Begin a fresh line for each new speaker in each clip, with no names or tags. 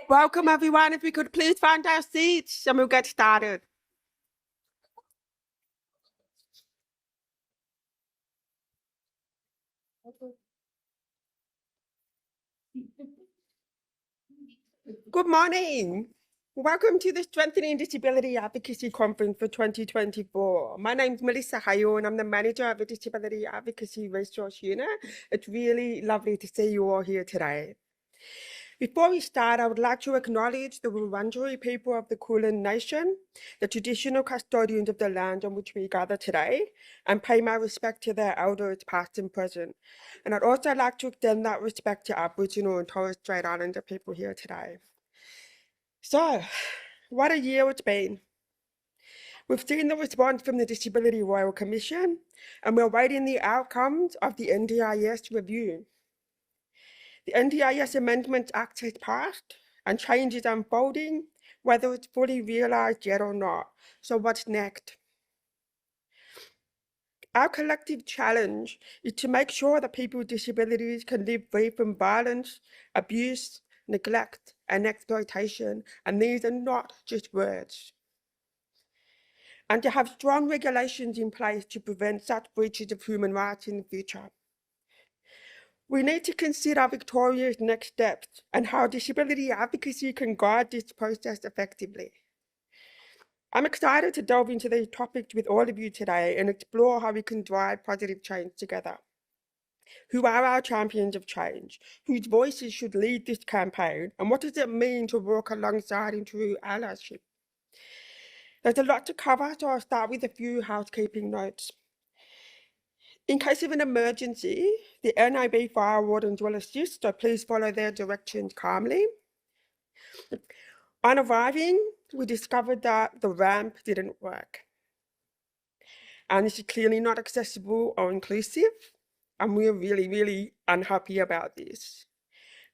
Welcome everyone. If we could please find our seats and we'll get started. Good morning. Welcome to the Strengthening Disability Advocacy Conference for 2024. My name is Melissa Hayo and I'm the manager of the Disability Advocacy Resource Unit. It's really lovely to see you all here today. Before we start, I would like to acknowledge the Wurundjeri people of the Kulin Nation, the traditional custodians of the land on which we gather today, and pay my respect to their elders past and present. And I'd also like to extend that respect to Aboriginal and Torres Strait Islander people here today. So, what a year it's been. We've seen the response from the Disability Royal Commission, and we're waiting the outcomes of the NDIS review. The NDIS Amendments Act has passed and change is unfolding, whether it's fully realised yet or not. So what's next? Our collective challenge is to make sure that people with disabilities can live free from violence, abuse, neglect, and exploitation, and these are not just words. And to have strong regulations in place to prevent such breaches of human rights in the future. We need to consider Victoria's next steps and how disability advocacy can guide this process effectively. I'm excited to delve into these topics with all of you today and explore how we can drive positive change together. Who are our champions of change? Whose voices should lead this campaign? And what does it mean to work alongside in true allyship? There's a lot to cover, so I'll start with a few housekeeping notes. In case of an emergency, the NIB fire wardens will assist, so please follow their directions calmly. On arriving, we discovered that the ramp didn't work. And this is clearly not accessible or inclusive, and we're really, really unhappy about this.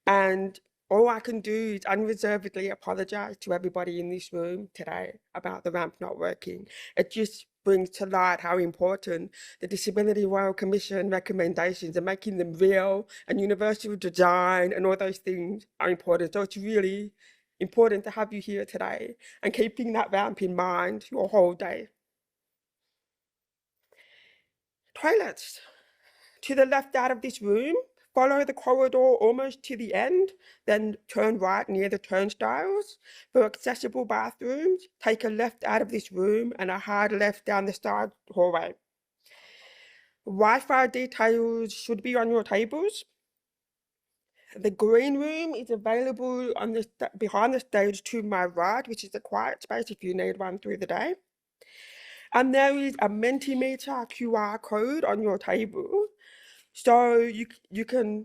And all I can do is unreservedly apologise to everybody in this room today about the ramp not working. It just brings to light how important the Disability Royal Commission recommendations and making them real and universal design and all those things are important. So it's really important to have you here today and keeping that ramp in mind your whole day. Toilets. To the left out of this room, follow the corridor almost to the end, then turn right near the turnstiles. For accessible bathrooms, take a left out of this room and a hard left down the side hallway. Wi-Fi details should be on your tables. The green room is available on the behind the stage to my right, which is a quiet space if you need one through the day. And there is a Mentimeter QR code on your table. So you can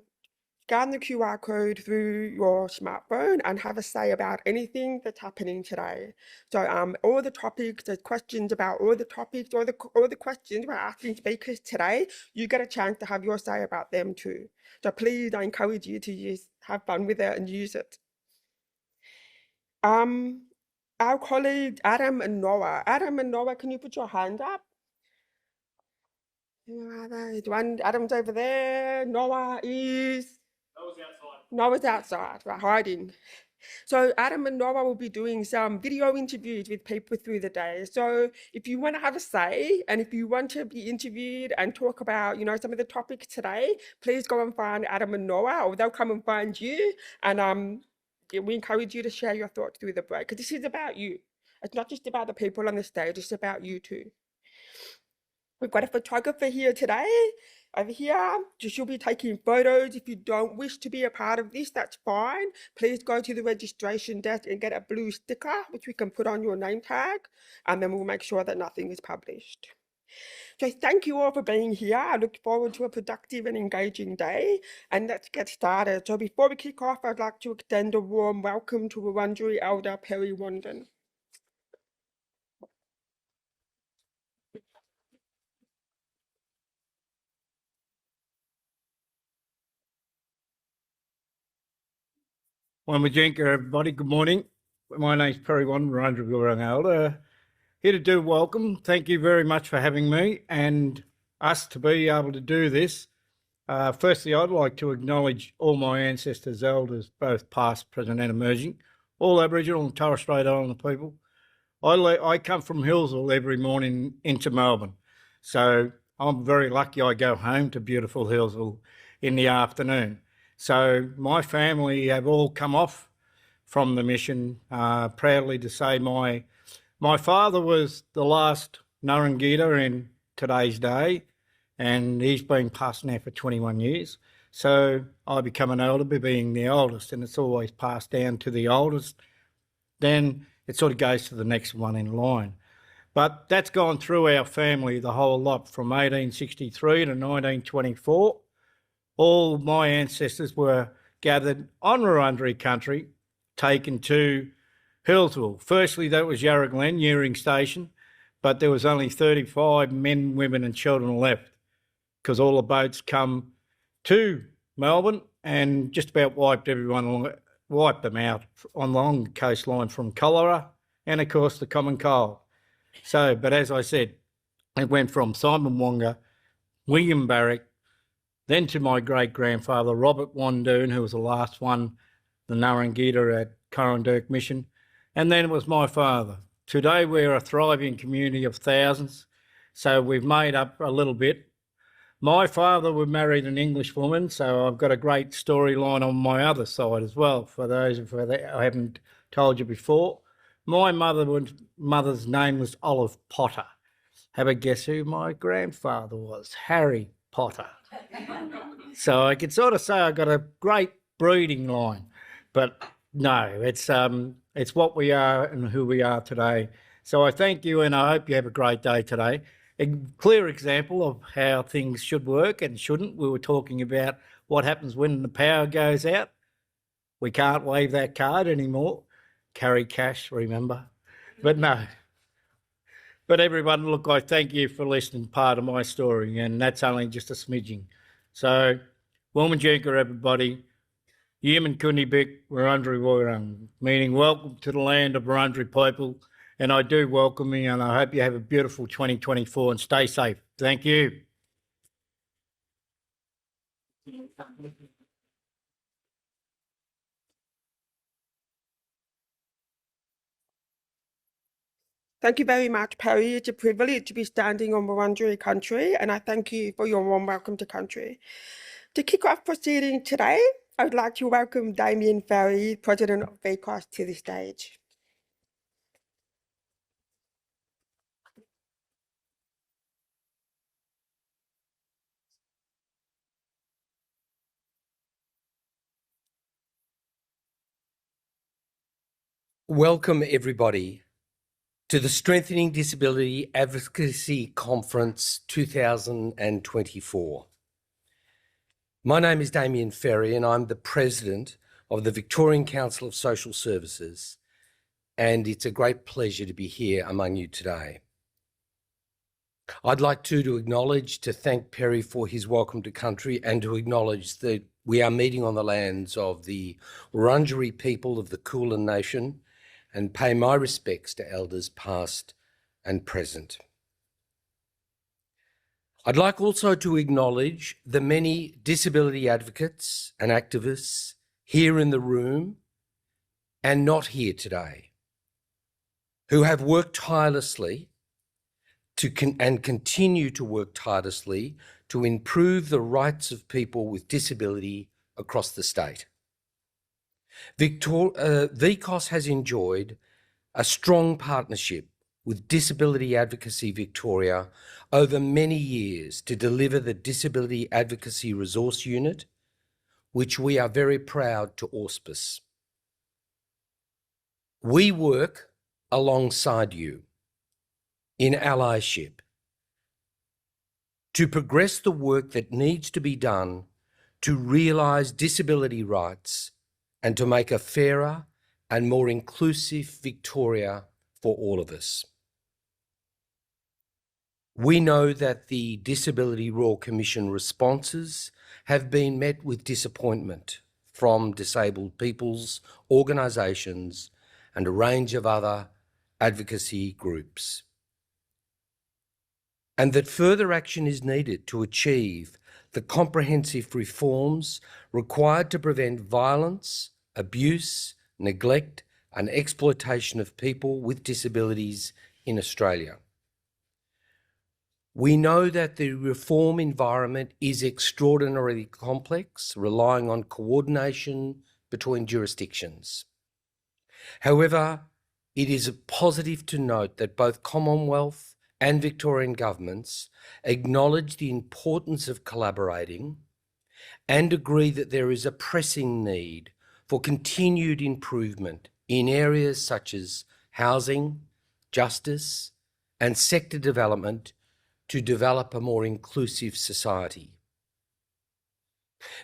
scan the QR code through your smartphone and have a say about anything that's happening today. So all the topics, there's questions about all the topics, all the questions we're asking speakers today, you get a chance to have your say about them too. So please, I encourage you to just have fun with it and use it. Our colleagues Adam and Noah. Adam and Noah, can you put your hand up? Adam's over there. Noah is? Noah's outside, right, hiding. So Adam and Noah will be doing some video interviews with people through the day. So if you want to have a say and if you want to be interviewed and talk about, some of the topics today, please go and find Adam and Noah, or they'll come and find you. And we encourage you to share your thoughts through the break, because this is about you. It's not just about the people on the stage, it's about you too. We've got a photographer here today, over here. She'll be taking photos. If you don't wish to be a part of this, that's fine. Please go to the registration desk and get a blue sticker, which we can put on your name tag, and then we'll make sure that nothing is published. So thank you all for being here. I look forward to a productive and engaging day, and let's get started. So before we kick off, I'd like to extend a warm welcome to Wurundjeri Elder Perry Wandin.
Wamajinka, everybody. Good morning. My name's Perry Wandin, Wurundjeri Elder. Here to do welcome. Thank you very much for having me and us to be able to do this. Firstly, I'd like to acknowledge all my ancestors, elders, both past, present and emerging, all Aboriginal and Torres Strait Islander people. I come from Hillsville every morning into Melbourne, so I'm very lucky I go home to beautiful Hillsville in the afternoon. So my family have all come off from the mission, proudly to say my father was the last Narangita in today's day, and he's been passed now for 21 years. So I become an elder by being the oldest, and it's always passed down to the oldest. Then it sort of goes to the next one in line. But that's gone through our family the whole lot from 1863 to 1924. All my ancestors were gathered on Wurundjeri country, taken to Hillsville. Firstly, that was Yarra Glen, Yearing Station, but there was only 35 men, women and children left because all the boats come to Melbourne and just about wiped them out along the coastline from cholera and, of course, the common cold. So, but as I said, it went from Simon Wonga, William Barrick, then to my great-grandfather, Robert Wandoon, who was the last one, the Narangita at Corrandirk Mission, and then it was my father. Today we're a thriving community of thousands, so we've made up a little bit. My father was married an English woman, so I've got a great storyline on my other side as well, for those of you that I haven't told you before. My mother's name was Olive Potter. Have a guess who my grandfather was? Harry Potter. So I could sort of say I got a great breeding line, but no, it's what we are and who we are today. So I thank you, and I hope you have a great day today. A clear example of how things should work and shouldn't. We were talking about what happens when the power goes out. We can't wave that card anymore. Carry cash, remember. But no. But everyone, look, I thank you for listening to part of my story, and that's only just a smidging. So, Wominjinka, everybody. Yemen Kunibik, Wurundjeri Wurrung, meaning welcome to the land of Wurundjeri people. And I do welcome you, and I hope you have a beautiful 2024 and stay safe. Thank you.
Thank you very much, Perry. It's a privilege to be standing on Wurundjeri country, and I thank you for your warm welcome to country. To kick off proceedings today, I would like to welcome Damien Ferry, President of VCOS, to the stage.
Welcome, everybody, to the Strengthening Disability Advocacy Conference 2024. My name is Damien Ferry, and I'm the President of the Victorian Council of Social Services, and it's a great pleasure to be here among you today. I'd like to thank Perry for his welcome to country, and to acknowledge that we are meeting on the lands of the Wurundjeri people of the Kulin Nation, and pay my respects to elders past and present. I'd like also to acknowledge the many disability advocates and activists here in the room and not here today, who have worked tirelessly and continue to work tirelessly to improve the rights of people with disability across the state. VCOS has enjoyed a strong partnership with Disability Advocacy Victoria over many years to deliver the Disability Advocacy Resource Unit, which we are very proud to auspice. We work alongside you in allyship to progress the work that needs to be done to realise disability rights and to make a fairer and more inclusive Victoria for all of us. We know that the Disability Royal Commission responses have been met with disappointment from disabled people's organisations and a range of other advocacy groups, and that further action is needed to achieve the comprehensive reforms required to prevent violence, abuse, neglect, and exploitation of people with disabilities in Australia. We know that the reform environment is extraordinarily complex, relying on coordination between jurisdictions. However, it is positive to note that both Commonwealth and Victorian governments acknowledge the importance of collaborating and agree that there is a pressing need for continued improvement in areas such as housing, justice, and sector development to develop a more inclusive society.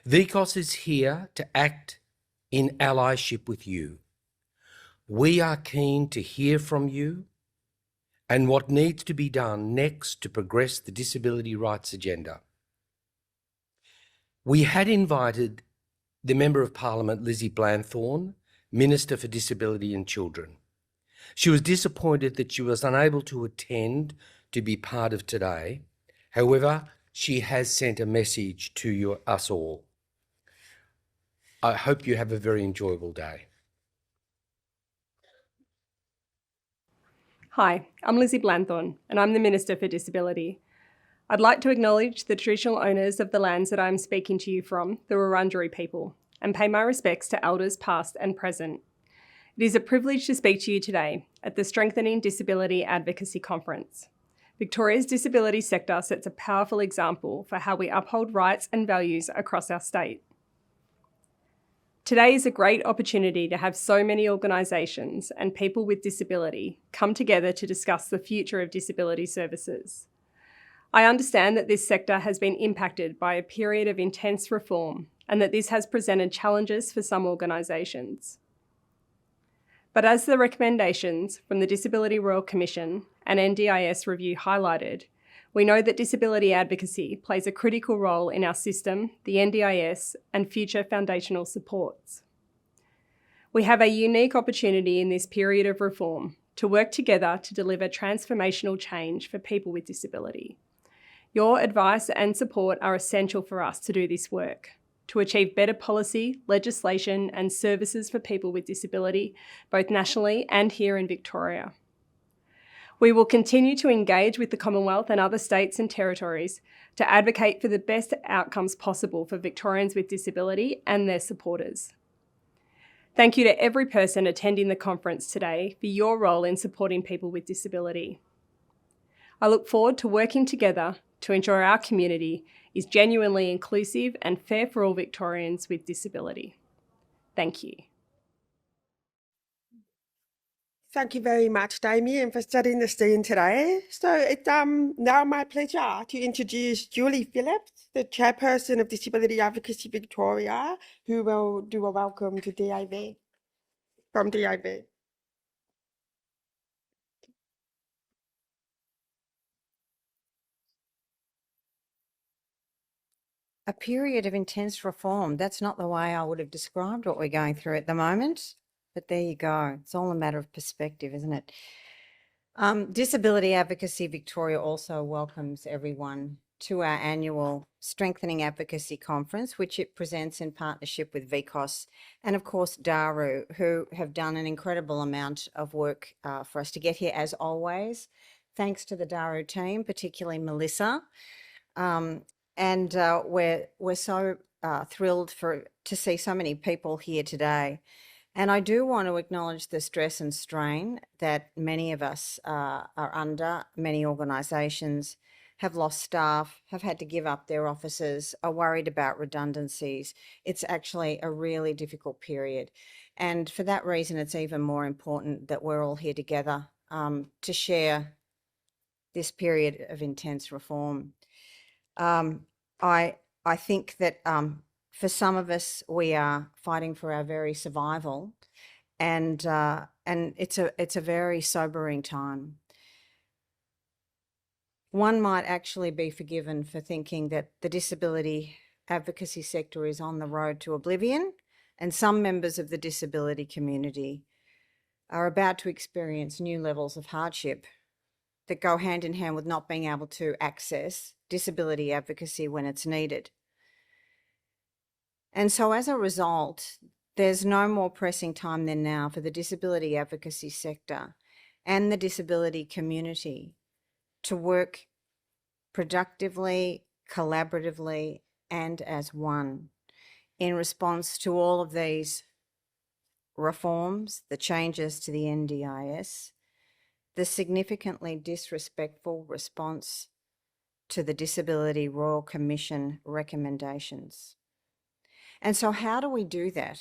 VCOS is here to act in allyship with you. We are keen to hear from you and what needs to be done next to progress the disability rights agenda. We had invited the Member of Parliament, Lizzie Blanthorne, Minister for Disability and Children. She was disappointed that she was unable to attend to be part of today. However, she has sent a message to us all. I hope you have a very enjoyable day.
Hi, I'm Lizzie Blanthorne and I'm the Minister for Disability. I'd like to acknowledge the traditional owners of the lands that I'm speaking to you from, the Wurundjeri people, and pay my respects to elders past and present. It is a privilege to speak to you today at the Strengthening Disability Advocacy Conference. Victoria's disability sector sets a powerful example for how we uphold rights and values across our state. Today is a great opportunity to have so many organisations and people with disability come together to discuss the future of disability services. I understand that this sector has been impacted by a period of intense reform and that this has presented challenges for some organisations. But as the recommendations from the Disability Royal Commission and NDIS review highlighted, we know that disability advocacy plays a critical role in our system, the NDIS, and future foundational supports. We have a unique opportunity in this period of reform to work together to deliver transformational change for people with disability. Your advice and support are essential for us to do this work, to achieve better policy, legislation, and services for people with disability, both nationally and here in Victoria. We will continue to engage with the Commonwealth and other states and territories to advocate for the best outcomes possible for Victorians with disability and their supporters. Thank you to every person attending the conference today for your role in supporting people with disability. I look forward to working together to ensure our community is genuinely inclusive and fair for all Victorians with disability. Thank you.
Thank you very much, Damien, for setting the scene today. So it's now my pleasure to introduce Julie Phillips, the Chairperson of Disability Advocacy Victoria, who will do a welcome to DAV, from DAV.
A period of intense reform. That's not the way I would have described what we're going through at the moment, but there you go. It's all a matter of perspective, isn't it? Disability Advocacy Victoria also welcomes everyone to our annual Strengthening Advocacy Conference, which it presents in partnership with VCOS and, of course, Daru, who have done an incredible amount of work for us to get here, as always. Thanks to the Daru team, particularly Melissa. And we're so thrilled to see so many people here today. And I do want to acknowledge the stress and strain that many of us are under. Many organisations have lost staff, have had to give up their offices, are worried about redundancies. It's actually a really difficult period. And for that reason, it's even more important that we're all here together to share this period of intense reform. I think that for some of us, we are fighting for our very survival, and it's a very sobering time. One might actually be forgiven for thinking that the disability advocacy sector is on the road to oblivion, and some members of the disability community are about to experience new levels of hardship that go hand in hand with not being able to access disability advocacy when it's needed. And so as a result, there's no more pressing time than now for the disability advocacy sector and the disability community to work productively, collaboratively, and as one in response to all of these reforms, the changes to the NDIS, the significantly disrespectful response to the Disability Royal Commission recommendations. And so how do we do that?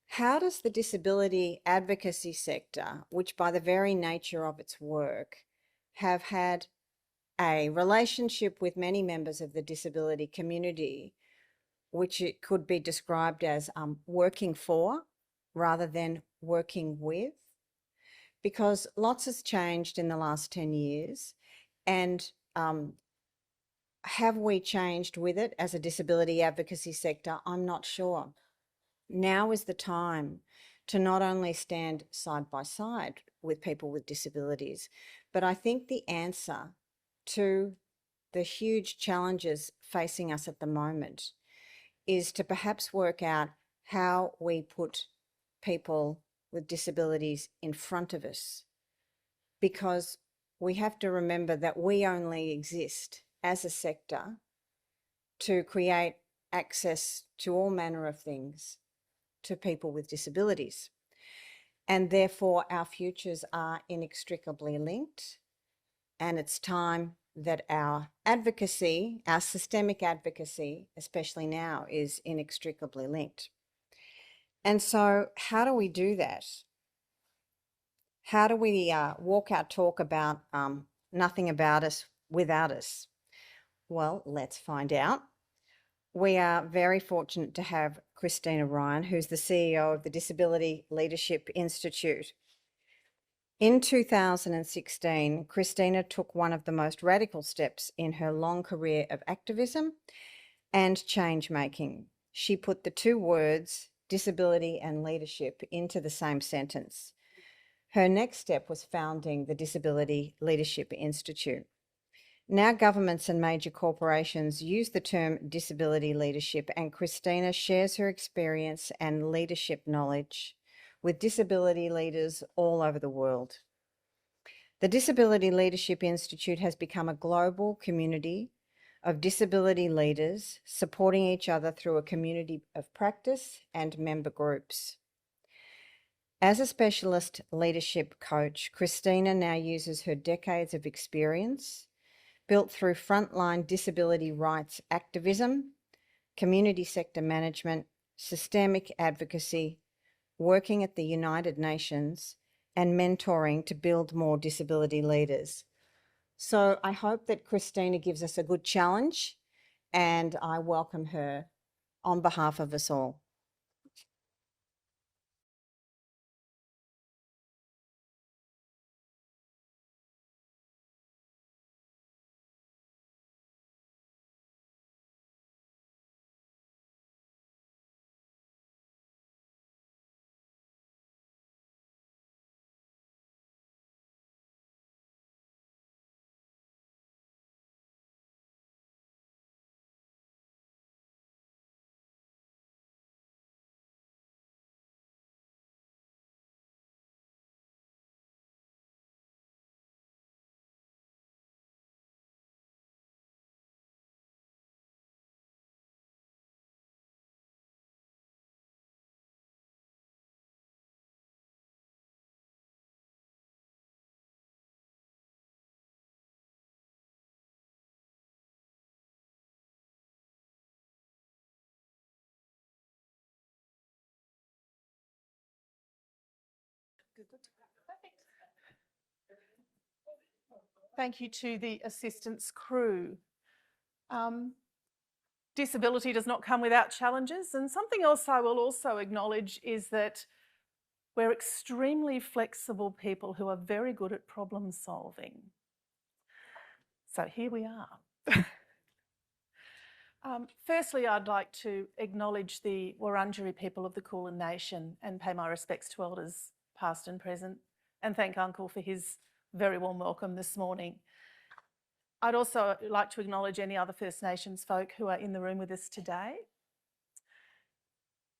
How does the disability advocacy sector, which by the very nature of its work, have had a relationship with many members of the disability community, which it could be described as working for rather than working with? Because lots has changed in the last 10 years, and have we changed with it as a disability advocacy sector? I'm not sure. Now is the time to not only stand side by side with people with disabilities, but I think the answer to the huge challenges facing us at the moment is to perhaps work out how we put people with disabilities in front of us, because we have to remember that we only exist as a sector to create access to all manner of things to people with disabilities. And therefore our futures are inextricably linked, and it's time that our advocacy, our systemic advocacy, especially now, is inextricably linked. And so how do we do that? How do we walk our talk about nothing about us without us? Well, let's find out. We are very fortunate to have Christina Ryan, who's the CEO of the Disability Leadership Institute. In 2016, Christina took one of the most radical steps in her long career of activism and change making. She put the two words, disability and leadership, into the same sentence. Her next step was founding the Disability Leadership Institute. Now governments and major corporations use the term disability leadership, and Christina shares her experience and leadership knowledge with disability leaders all over the world. The Disability Leadership Institute has become a global community of disability leaders supporting each other through a community of practice and member groups. As a specialist leadership coach, Christina now uses her decades of experience built through frontline disability rights activism, community sector management, systemic advocacy, working at the United Nations, and mentoring to build more disability leaders. So I hope that Christina gives us a good challenge, and I welcome her on behalf of us all.
Thank you to the assistance crew. Disability does not come without challenges, and something else I will also acknowledge is that we're extremely flexible people who are very good at problem solving. So here we are. Firstly, I'd like to acknowledge the Wurundjeri people of the Kulin Nation and pay my respects to Elders past and present, and thank Uncle for his very warm welcome this morning. I'd also like to acknowledge any other First Nations folk who are in the room with us today.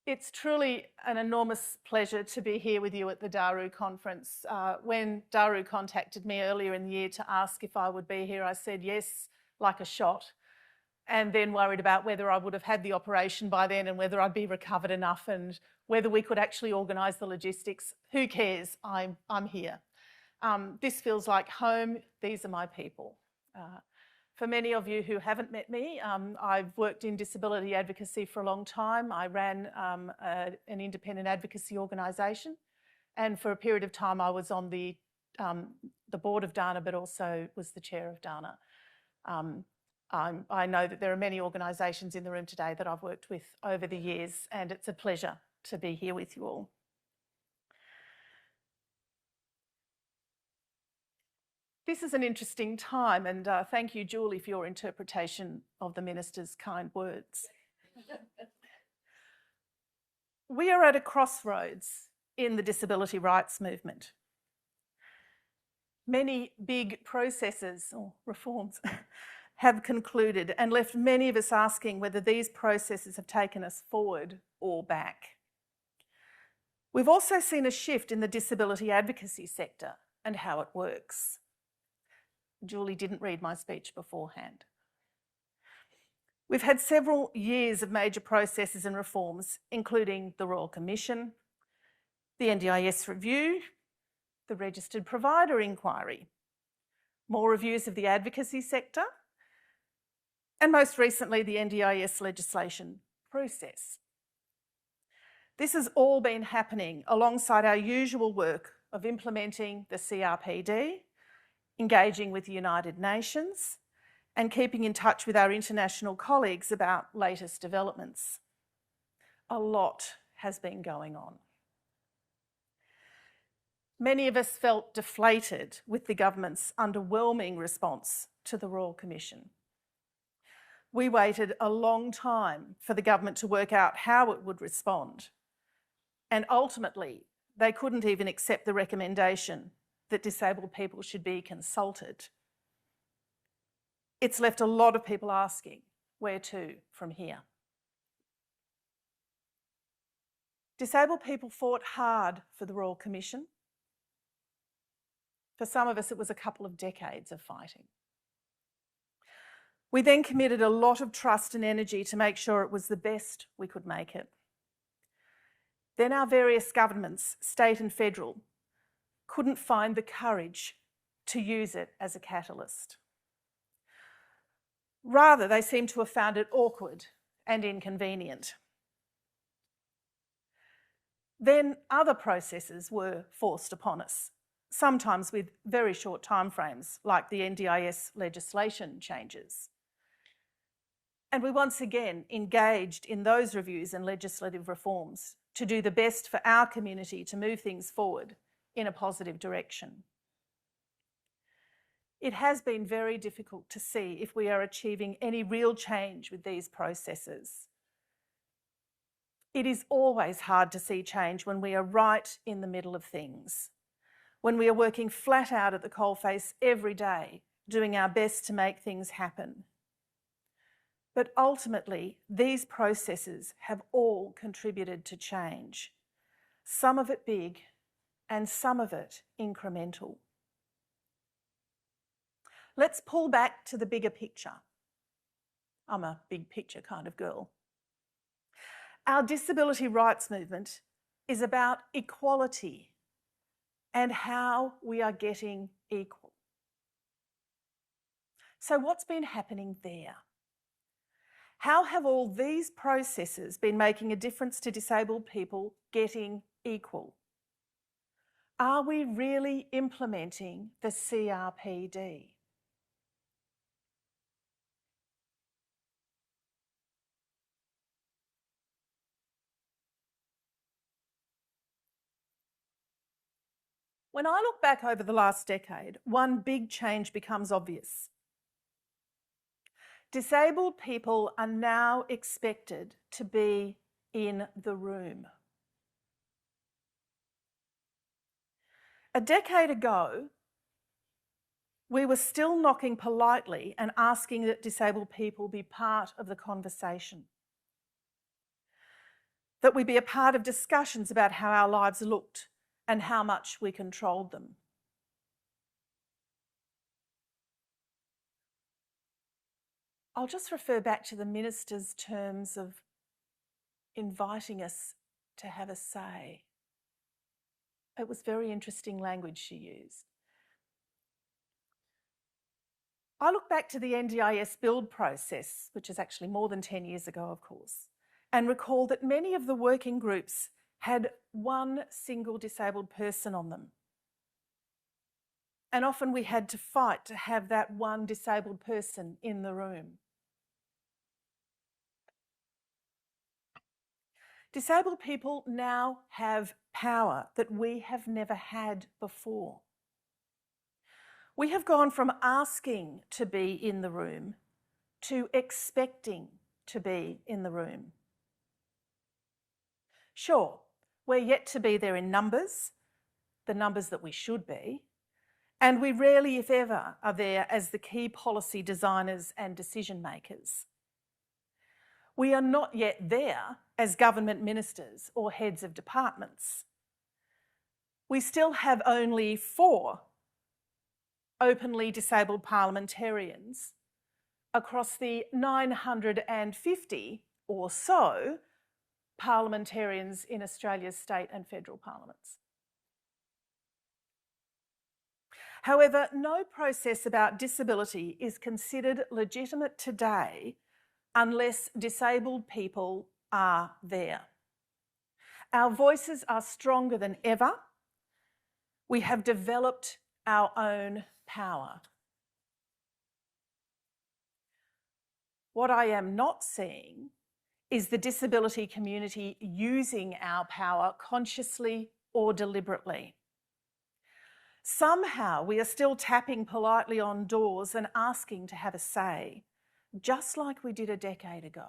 It's truly an enormous pleasure to be here with you at the Daru conference. When Daru contacted me earlier in the year to ask if I would be here, I said yes, like a shot, and then worried about whether I would have had the operation by then and whether I'd be recovered enough and whether we could actually organise the logistics. Who cares? I'm here. This feels like home. These are my people. For many of you who haven't met me, I've worked in disability advocacy for a long time. I ran an independent advocacy organisation, and for a period of time I was on the board of DANA, but also was the chair of DANA. I know that there are many organisations in the room today that I've worked with over the years, and it's a pleasure to be here with you all. This is an interesting time, and thank you, Julie, for your interpretation of the Minister's kind words. We are at a crossroads in the disability rights movement. Many big processes or reforms have concluded and left many of us asking whether these processes have taken us forward or back. We've also seen a shift in the disability advocacy sector and how it works. Julie didn't read my speech beforehand. We've had several years of major processes and reforms, including the Royal Commission, the NDIS review, the Registered Provider Inquiry, more reviews of the advocacy sector, and most recently the NDIS legislation process. This has all been happening alongside our usual work of implementing the CRPD, engaging with the United Nations, and keeping in touch with our international colleagues about latest developments. A lot has been going on. Many of us felt deflated with the government's underwhelming response to the Royal Commission. We waited a long time for the government to work out how it would respond, and ultimately they couldn't even accept the recommendation that disabled people should be consulted. It's left a lot of people asking, where to from here? Disabled people fought hard for the Royal Commission. For some of us, it was a couple of decades of fighting. We then committed a lot of trust and energy to make sure it was the best we could make it. Then our various governments, state and federal, couldn't find the courage to use it as a catalyst. Rather, they seem to have found it awkward and inconvenient. Then other processes were forced upon us, sometimes with very short timeframes, like the NDIS legislation changes. And we once again engaged in those reviews and legislative reforms to do the best for our community to move things forward in a positive direction. It has been very difficult to see if we are achieving any real change with these processes. It is always hard to see change when we are right in the middle of things, when we are working flat out at the coalface every day, doing our best to make things happen. But ultimately, these processes have all contributed to change, some of it big and some of it incremental. Let's pull back to the bigger picture. I'm a big picture kind of girl. Our disability rights movement is about equality and how we are getting equal. So what's been happening there? How have all these processes been making a difference to disabled people getting equal? Are we really implementing the CRPD? When I look back over the last decade, one big change becomes obvious. Disabled people are now expected to be in the room. A decade ago, we were still knocking politely and asking that disabled people be part of the conversation, that we be a part of discussions about how our lives looked and how much we controlled them. I'll just refer back to the minister's terms of inviting us to have a say. It was very interesting language she used. I look back to the NDIS build process, which is actually more than 10 years ago, of course, and recall that many of the working groups had one single disabled person on them. And often we had to fight to have that one disabled person in the room. Disabled people now have power that we have never had before. We have gone from asking to be in the room to expecting to be in the room. Sure, we're yet to be there in numbers, the numbers that we should be, and we rarely, if ever, are there as the key policy designers and decision makers. We are not yet there as government ministers or heads of departments. We still have only 4 openly disabled parliamentarians across the 950 or so parliamentarians in Australia's state and federal parliaments. However, no process about disability is considered legitimate today unless disabled people are there. Our voices are stronger than ever. We have developed our own power. What I am not seeing is the disability community using our power consciously or deliberately. Somehow we are still tapping politely on doors and asking to have a say, just like we did a decade ago.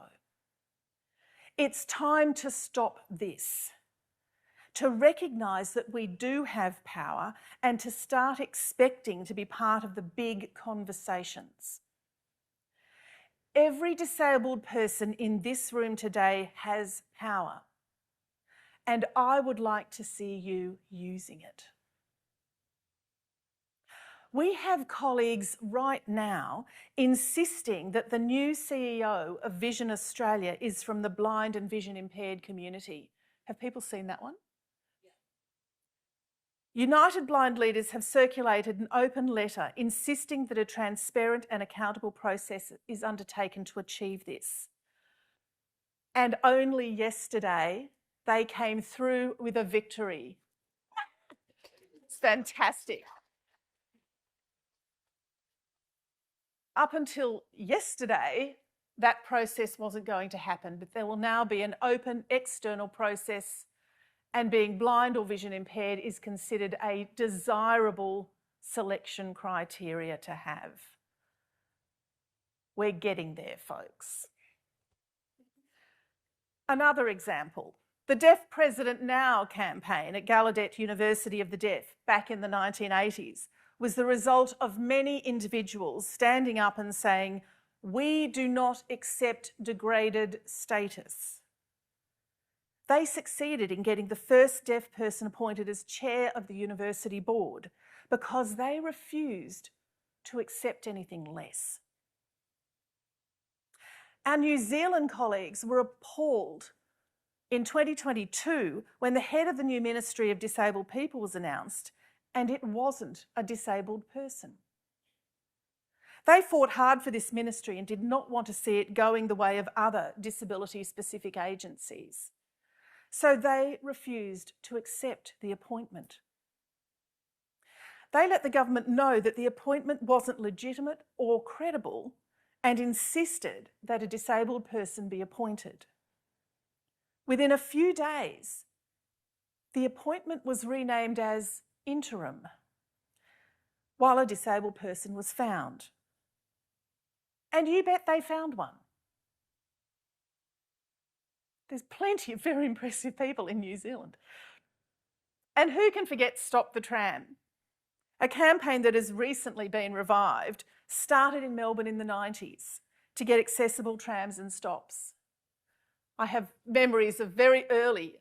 It's time to stop this, to recognise that we do have power and to start expecting to be part of the big conversations. Every disabled person in this room today has power, and I would like to see you using it. We have colleagues right now insisting that the new CEO of Vision Australia is from the blind and vision impaired community. Have people seen that one? Yeah. United Blind Leaders have circulated an open letter insisting that a transparent and accountable process is undertaken to achieve this. And only yesterday, they came through with a victory. It's fantastic. Up until yesterday, that process wasn't going to happen, but there will now be an open external process, and being blind or vision impaired is considered a desirable selection criteria to have. We're getting there, folks. Another example, the Deaf President Now campaign at Gallaudet University of the Deaf back in the 1980s was the result of many individuals standing up and saying, "We do not accept degraded status." They succeeded in getting the first deaf person appointed as chair of the university board because they refused to accept anything less. Our New Zealand colleagues were appalled in 2022 when the head of the new Ministry of Disabled People was announced, and it wasn't a disabled person. They fought hard for this ministry and did not want to see it going the way of other disability-specific agencies. So they refused to accept the appointment. They let the government know that the appointment wasn't legitimate or credible and insisted that a disabled person be appointed. Within a few days, the appointment was renamed as interim, while a disabled person was found. And you bet they found one. There's plenty of very impressive people in New Zealand. And who can forget Stop the Tram? A campaign that has recently been revived started in Melbourne in the 90s to get accessible trams and stops. I have memories of very early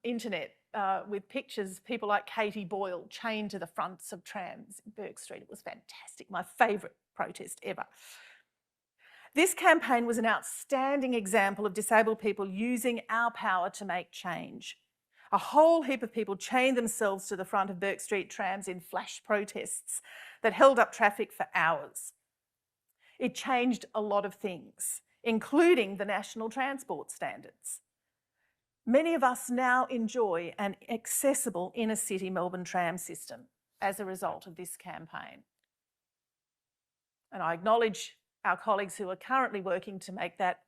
internet with pictures, people like Katie Boyle chained to the fronts of trams in Bourke Street. It was fantastic, my favourite protest ever. This campaign was an outstanding example of disabled people using our power to make change. A whole heap of people chained themselves to the front of Bourke Street trams in flash protests that held up traffic for hours. It changed a lot of things, including the national transport standards. Many of us now enjoy an accessible inner city Melbourne tram system as a result of this campaign. And I acknowledge our colleagues who are currently working to make that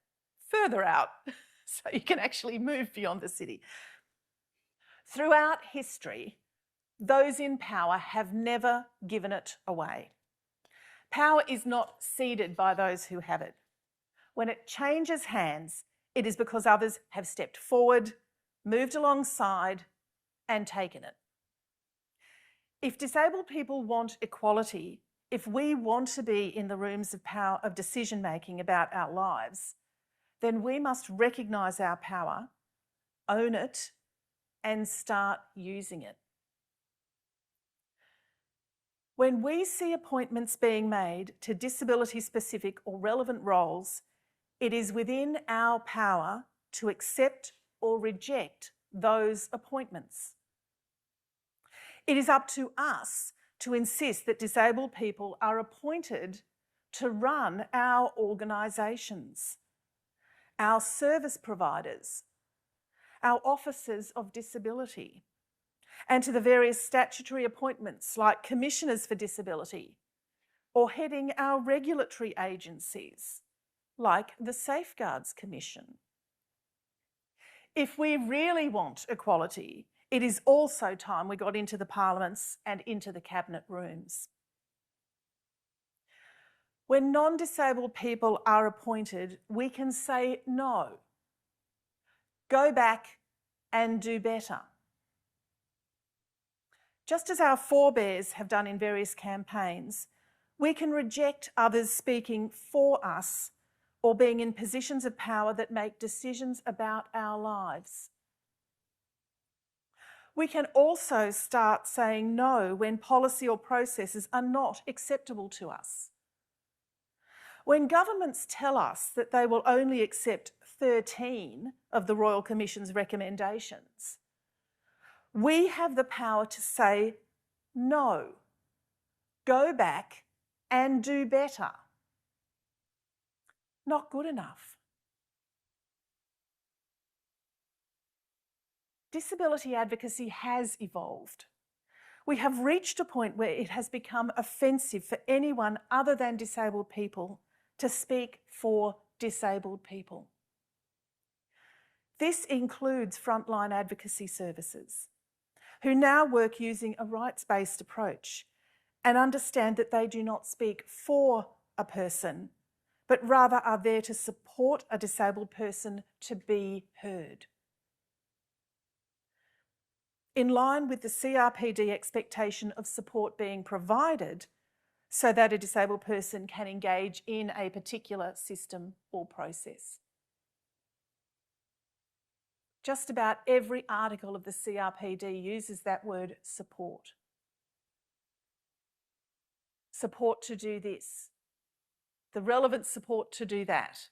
further out so you can actually move beyond the city. Throughout history, those in power have never given it away. Power is not ceded by those who have it. When it changes hands, it is because others have stepped forward, moved alongside, and taken it. If disabled people want equality, if we want to be in the rooms of power of decision-making about our lives, then we must recognise our power, own it, and start using it. When we see appointments being made to disability-specific or relevant roles, it is within our power to accept or reject those appointments. It is up to us to insist that disabled people are appointed to run our organisations, our service providers, our officers of disability, and to the various statutory appointments like commissioners for disability or heading our regulatory agencies like the Safeguards Commission. If we really want equality, it is also time we got into the parliaments and into the cabinet rooms. When non-disabled people are appointed, we can say no. Go back and do better. Just as our forebears have done in various campaigns, we can reject others speaking for us or being in positions of power that make decisions about our lives. We can also start saying no when policy or processes are not acceptable to us. When governments tell us that they will only accept 13 of the Royal Commission's recommendations, we have the power to say no, go back and do better. Not good enough. Disability advocacy has evolved. We have reached a point where it has become offensive for anyone other than disabled people to speak for disabled people. This includes frontline advocacy services, who now work using a rights-based approach and understand that they do not speak for a person, but rather are there to support a disabled person to be heard. In line with the CRPD expectation of support being provided so that a disabled person can engage in a particular system or process. Just about every article of the CRPD uses that word support. Support to do this. The relevant support to do that.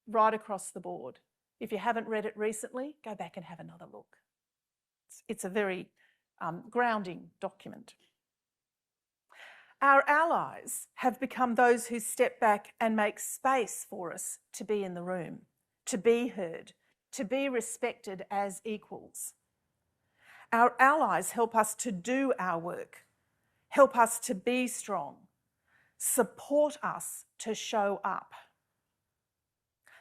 Right across the board. If you haven't read it recently, go back and have another look. It's a very grounding document. Our allies have become those who step back and make space for us to be in the room, to be heard, to be respected as equals. Our allies help us to do our work, help us to be strong, support us to show up.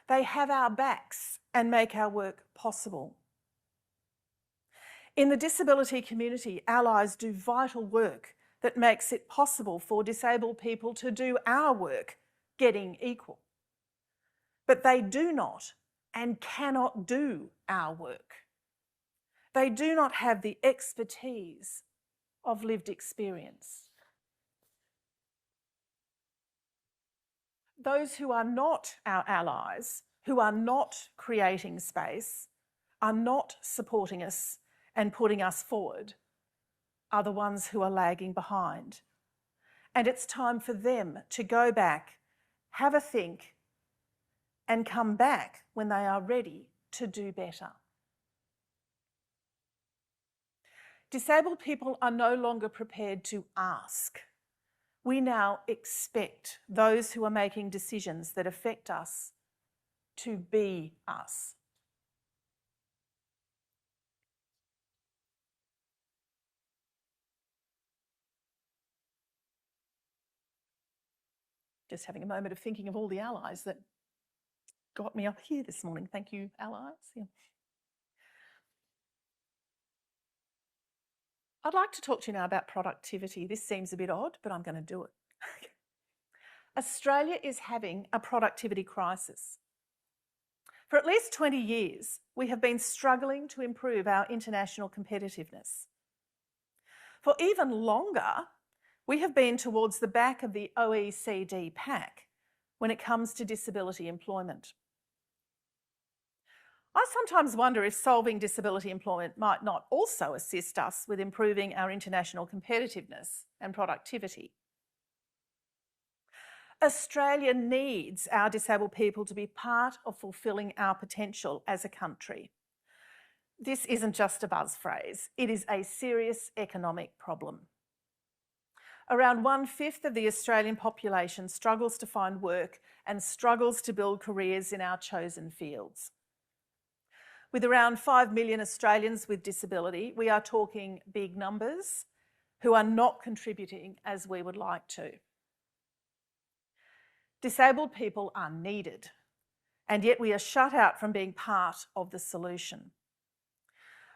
They have our backs and make our work possible. In the disability community, allies do vital work that makes it possible for disabled people to do our work, getting equal. But they do not and cannot do our work. They do not have the expertise of lived experience. Those who are not our allies, who are not creating space, are not supporting us and putting us forward, are the ones who are lagging behind. And it's time for them to go back, have a think, and come back when they are ready to do better. Disabled people are no longer prepared to ask. We now expect those who are making decisions that affect us to be us. Just having a moment of thinking of all the allies that got me up here this morning. Thank you, allies. Yeah. I'd like to talk to you now about productivity. This seems a bit odd, but I'm going to do it. Australia is having a productivity crisis. For at least 20 years, we have been struggling to improve our international competitiveness. For even longer, we have been towards the back of the OECD pack when it comes to disability employment. I sometimes wonder if solving disability employment might not also assist us with improving our international competitiveness and productivity. Australia needs our disabled people to be part of fulfilling our potential as a country. This isn't just a buzz phrase, it is a serious economic problem. Around 1/5 of the Australian population struggles to find work and struggles to build careers in our chosen fields. With around 5 million Australians with disability, we are talking big numbers who are not contributing as we would like to. Disabled people are needed, and yet we are shut out from being part of the solution.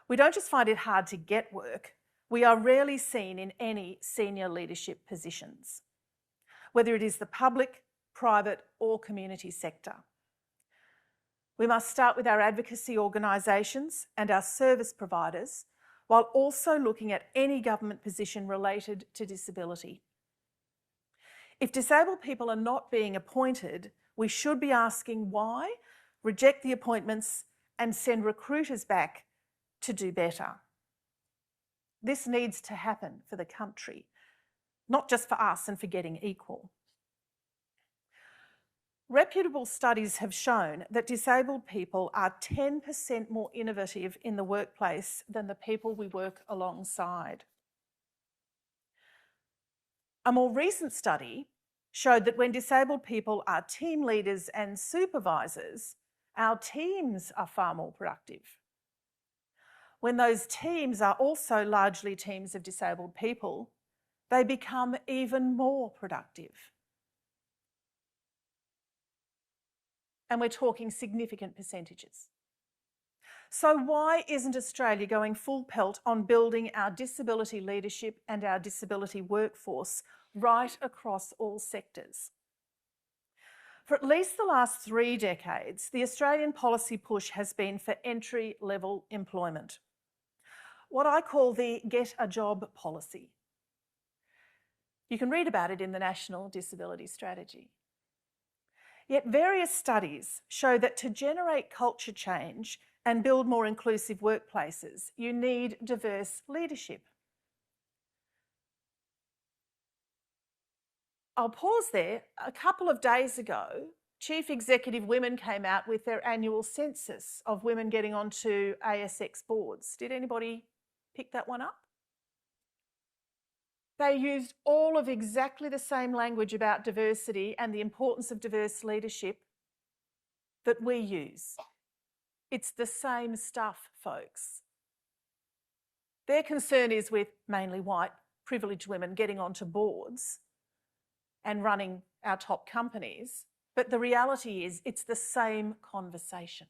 We don't just find it hard to get work, we are rarely seen in any senior leadership positions, whether it is the public, private or community sector. We must start with our advocacy organisations and our service providers, while also looking at any government position related to disability. If disabled people are not being appointed, we should be asking why, reject the appointments and send recruiters back to do better. This needs to happen for the country, not just for us and for getting equal. Reputable studies have shown that disabled people are 10% more innovative in the workplace than the people we work alongside. A more recent study showed that when disabled people are team leaders and supervisors, our teams are far more productive. When those teams are also largely teams of disabled people, they become even more productive. And we're talking significant percentages. So why isn't Australia going full pelt on building our disability leadership and our disability workforce right across all sectors? For at least the last 3 decades, the Australian policy push has been for entry-level employment, what I call the get a job policy. You can read about it in the National Disability Strategy. Yet various studies show that to generate culture change and build more inclusive workplaces, you need diverse leadership. I'll pause there. A couple of days ago, Chief Executive Women came out with their annual census of women getting onto ASX boards. Did anybody pick that one up? They used all of exactly the same language about diversity and the importance of diverse leadership that we use. It's the same stuff, folks. Their concern is with mainly white, privileged women getting onto boards and running our top companies, but the reality is it's the same conversation.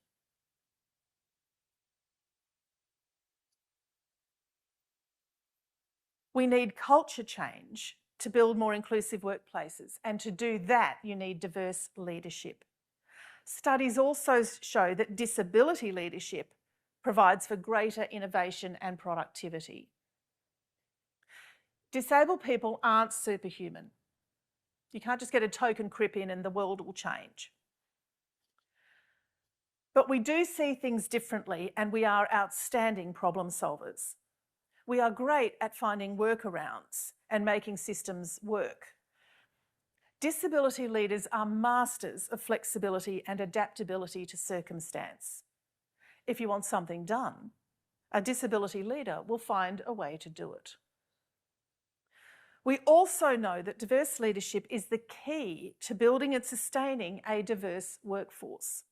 We need culture change to build more inclusive workplaces, and to do that, you need diverse leadership. Studies also show that disability leadership provides for greater innovation and productivity. Disabled people aren't superhuman. You can't just get a token crip in and the world will change. But we do see things differently and we are outstanding problem solvers. We are great at finding workarounds and making systems work. Disability leaders are masters of flexibility and adaptability to circumstance. If you want something done, a disability leader will find a way to do it. We also know that diverse leadership is the key to building and sustaining a diverse workforce.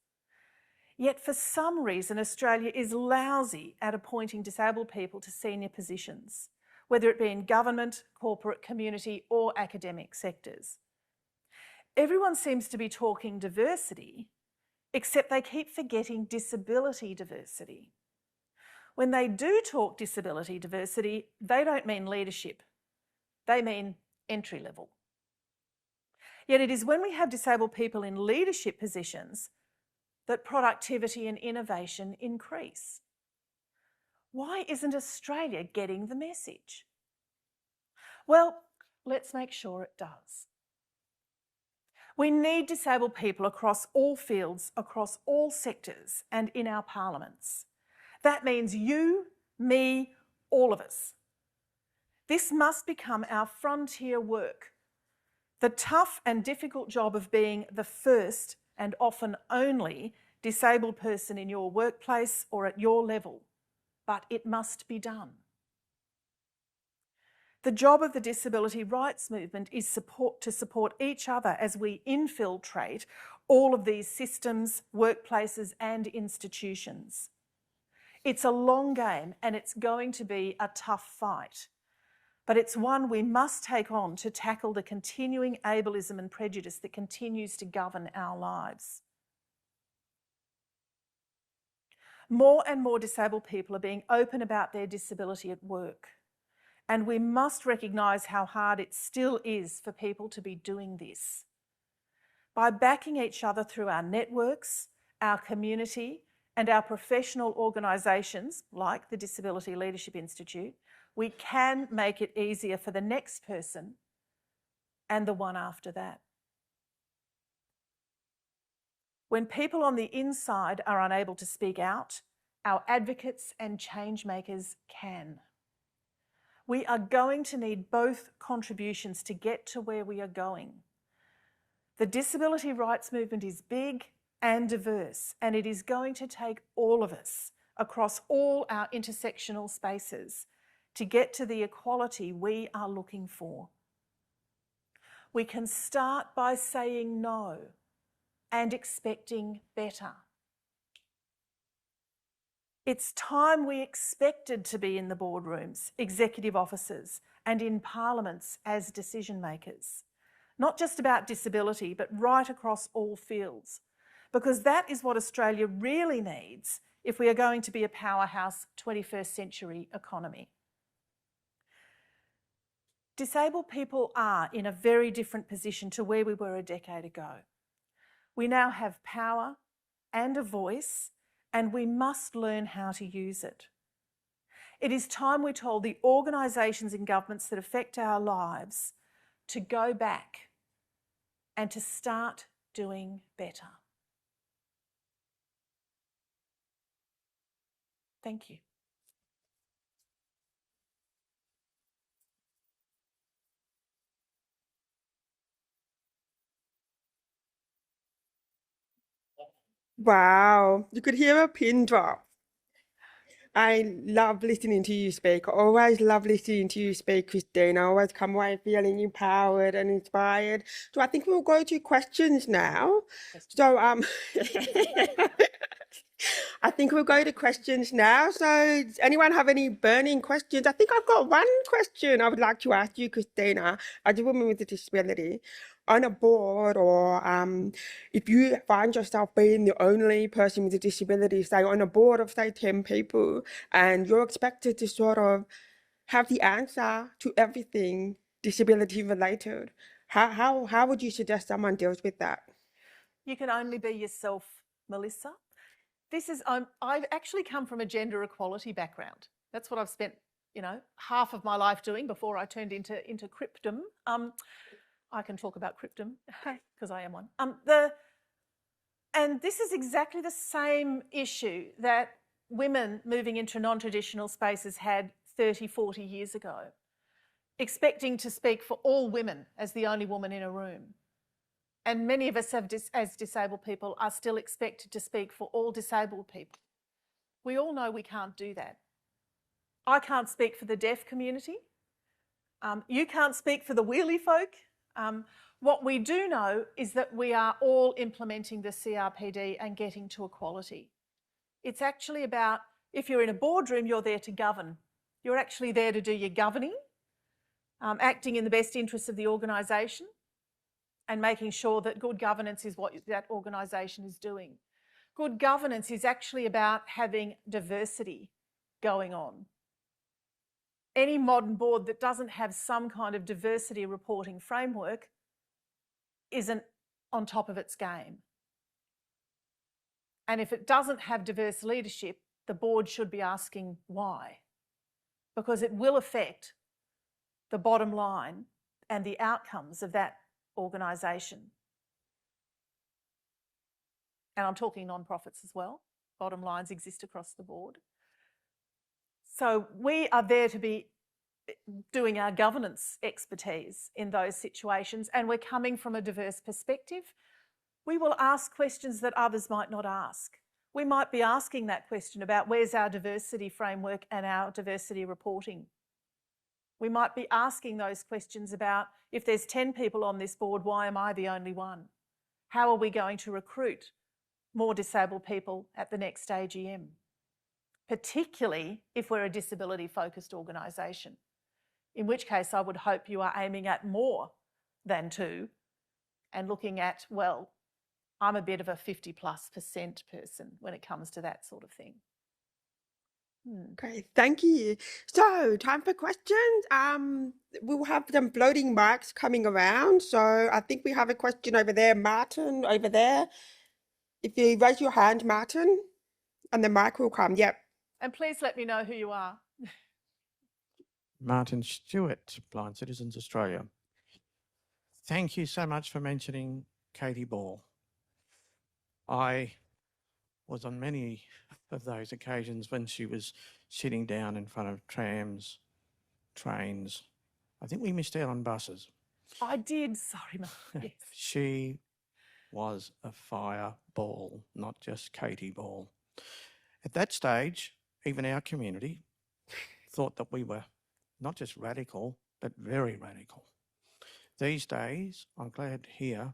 Yet for some reason, Australia is lousy at appointing disabled people to senior positions, whether it be in government, corporate, community or academic sectors. Everyone seems to be talking diversity, except they keep forgetting disability diversity. When they do talk disability diversity, they don't mean leadership. They mean entry level. Yet it is when we have disabled people in leadership positions that productivity and innovation increase. Why isn't Australia getting the message? Well, let's make sure it does. We need disabled people across all fields, across all sectors and in our parliaments. That means you, me, all of us. This must become our frontier work. The tough and difficult job of being the first and often only disabled person in your workplace or at your level, but it must be done. The job of the disability rights movement is to support each other as we infiltrate all of these systems, workplaces and institutions. It's a long game and it's going to be a tough fight, but it's one we must take on to tackle the continuing ableism and prejudice that continues to govern our lives. More and more disabled people are being open about their disability at work, and we must recognise how hard it still is for people to be doing this. By backing each other through our networks, our community, and our professional organisations like the Disability Leadership Institute, we can make it easier for the next person and the one after that. When people on the inside are unable to speak out, our advocates and change makers can. We are going to need both contributions to get to where we are going. The disability rights movement is big and diverse, and it is going to take all of us across all our intersectional spaces to get to the equality we are looking for. We can start by saying no and expecting better. It's time we expected to be in the boardrooms, executive offices, and in parliaments as decision makers. Not just about disability, but right across all fields, because that is what Australia really needs if we are going to be a powerhouse 21st century economy. Disabled people are in a very different position to where we were a decade ago. We now have power and a voice, and we must learn how to use it. It is time we told the organisations and governments that affect our lives to go back and to start doing better. Thank you.
Wow, you could hear a pin drop. I love listening to you speak. I always love listening to you speak, Christine. I always come away feeling empowered and inspired. So I think we'll go to questions now. So I think we'll go to questions now. So does anyone have any burning questions? I think I've got one question I would like to ask you, Christina, as a woman with a disability. On a board, or if you find yourself being the only person with a disability, say on a board of say 10 people, and you're expected to sort of have the answer to everything disability related, how would you suggest someone deals with that?
You can only be yourself, Melissa. I've actually come from a gender equality background. That's what I've spent half of my life doing before I turned into cryptum. I can talk about cryptum because I am one. And this is exactly the same issue that women moving into non-traditional spaces had 30, 40 years ago, expecting to speak for all women as the only woman in a room. And many of us as disabled people are still expected to speak for all disabled people. We all know we can't do that. I can't speak for the deaf community. You can't speak for the wheelie folk. What we do know is that we are all implementing the CRPD and getting to equality. It's actually about, if you're in a boardroom, you're there to govern. You're actually there to do your governing, acting in the best interests of the organisation and making sure that good governance is what that organisation is doing. Good governance is actually about having diversity going on. Any modern board that doesn't have some kind of diversity reporting framework isn't on top of its game. And if it doesn't have diverse leadership, the board should be asking why, because it will affect the bottom line and the outcomes of that organisation. And I'm talking non-profits as well. Bottom lines exist across the board. So we are there to be doing our governance expertise in those situations, and we're coming from a diverse perspective. We will ask questions that others might not ask. We might be asking that question about where's our diversity framework and our diversity reporting. We might be asking those questions about, if there's 10 people on this board, why am I the only one? How are we going to recruit more disabled people at the next AGM? Particularly if we're a disability-focused organisation, in which case I would hope you are aiming at more than 2 and looking at, well, I'm a bit of a 50+% person when it comes to that sort of thing.
Okay, thank you. So, time for questions. We'll have some floating mics coming around. So, I think we have a question over there. Martin, over there. If you raise your hand, Martin, and the mic will come. Yep.
And please let me know who you are.
Martin Stewart, Blind Citizens Australia. Thank you so much for mentioning Katie Ball. I was on many of those occasions when she was sitting down in front of trams, trains. I think we missed out on buses.
I did, sorry, Mark. Yes.
She was a fireball, not just Katie Ball. At that stage, even our community thought that we were not just radical, but very radical. These days, I'm glad to hear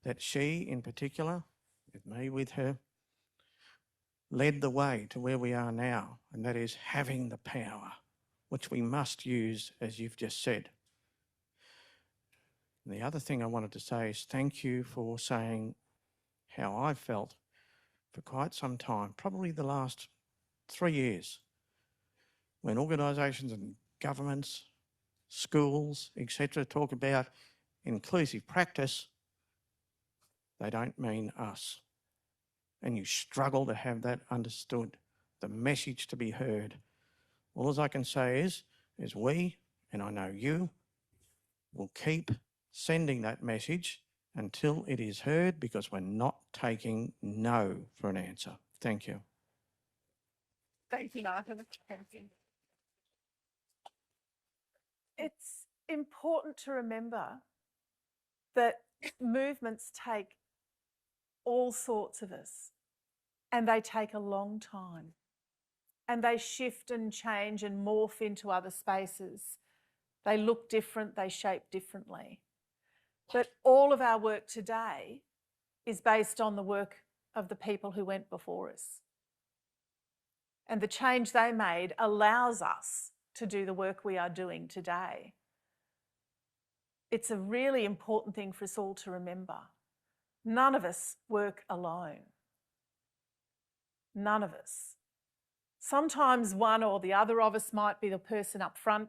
that she, in particular, with me, with her, led the way to where we are now, and that is having the power, which we must use, as you've just said. And the other thing I wanted to say is thank you for saying how I felt for quite some time, probably the last 3 years, when organisations and governments, schools, etc., talk about inclusive practice, they don't mean us. And you struggle to have that understood, the message to be heard. All I can say is we, and I know you, will keep sending that message until it is heard, because we're not taking no for an answer. Thank you.
Thank you, Martin. It's important to remember that movements take all sorts of us, and they take a long time, and they shift and change and morph into other spaces. They look different, they shape differently. But all of our work today is based on the work of the people who went before us. And the change they made allows us to do the work we are doing today. It's a really important thing for us all to remember. None of us work alone. None of us. Sometimes one or the other of us might be the person up front.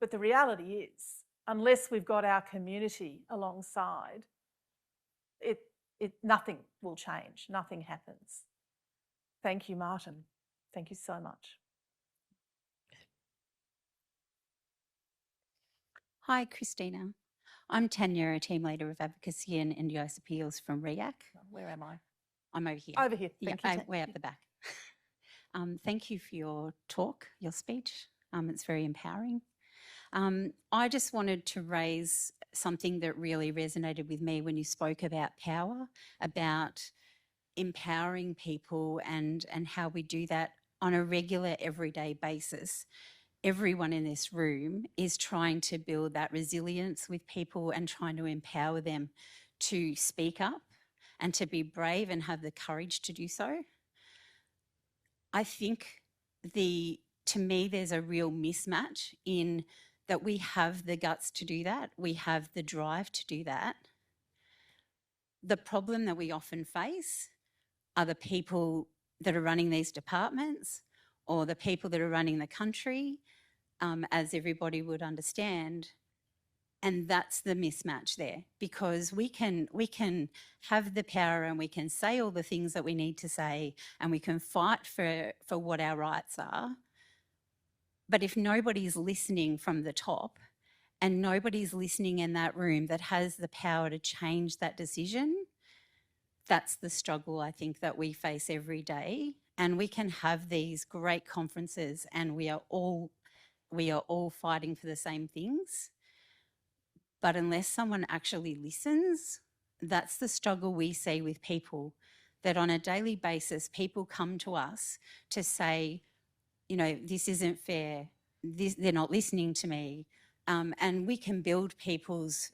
But the reality is, unless we've got our community alongside, nothing will change, nothing happens. Thank you, Martin. Thank you so much.
Hi, Christina. I'm Tanya, a team leader of Advocacy and NDIS Appeals from REAC.
Where am I?
I'm over here.
Over here. Thank you.
Way up the back. Thank you for your talk, your speech. It's very empowering. I just wanted to raise something that really resonated with me when you spoke about power, about empowering people and how we do that on a regular, everyday basis. Everyone in this room is trying to build that resilience with people and trying to empower them to speak up and to be brave and have the courage to do so. I think to me, there's a real mismatch in that we have the guts to do that. We have the drive to do that. The problem that we often face are the people that are running these departments or the people that are running the country, as everybody would understand. And that's the mismatch there, because we can have the power and we can say all the things that we need to say and we can fight for what our rights are. But if nobody's listening from the top and nobody's listening in that room that has the power to change that decision, that's the struggle I think that we face every day. And we can have these great conferences and we are all fighting for the same things. But unless someone actually listens, that's the struggle we see with people, that on a daily basis, people come to us to say, you know, this isn't fair, they're not listening to me. And we can build people's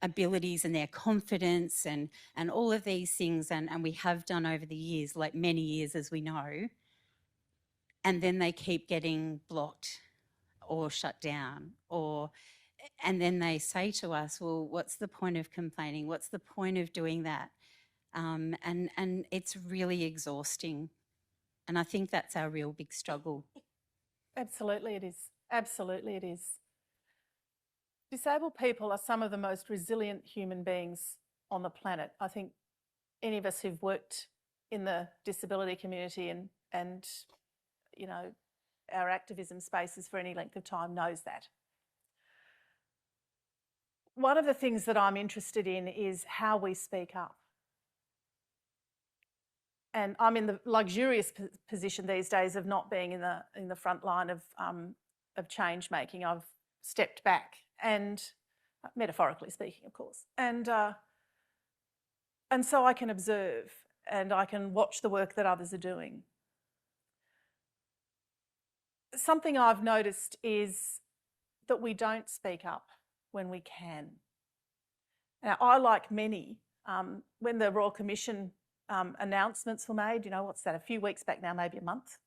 abilities and their confidence and all of these things, and we have done over the years, like many years as we know, and then they keep getting blocked or shut down, and then they say to us, well, what's the point of complaining? What's the point of doing that? And it's really exhausting. And I think that's our real big struggle.
Absolutely it is. Absolutely it is. Disabled people are some of the most resilient human beings on the planet. I think any of us who've worked in the disability community and you know, our activism spaces for any length of time knows that. One of the things that I'm interested in is how we speak up. And I'm in the luxurious position these days of not being in the front line of change making. I've stepped back, and metaphorically speaking, of course, and so I can observe and I can watch the work that others are doing. Something I've noticed is that we don't speak up when we can. Now, I, like many, when the Royal Commission announcements were made, you know, what's that, a few weeks back now, maybe a month,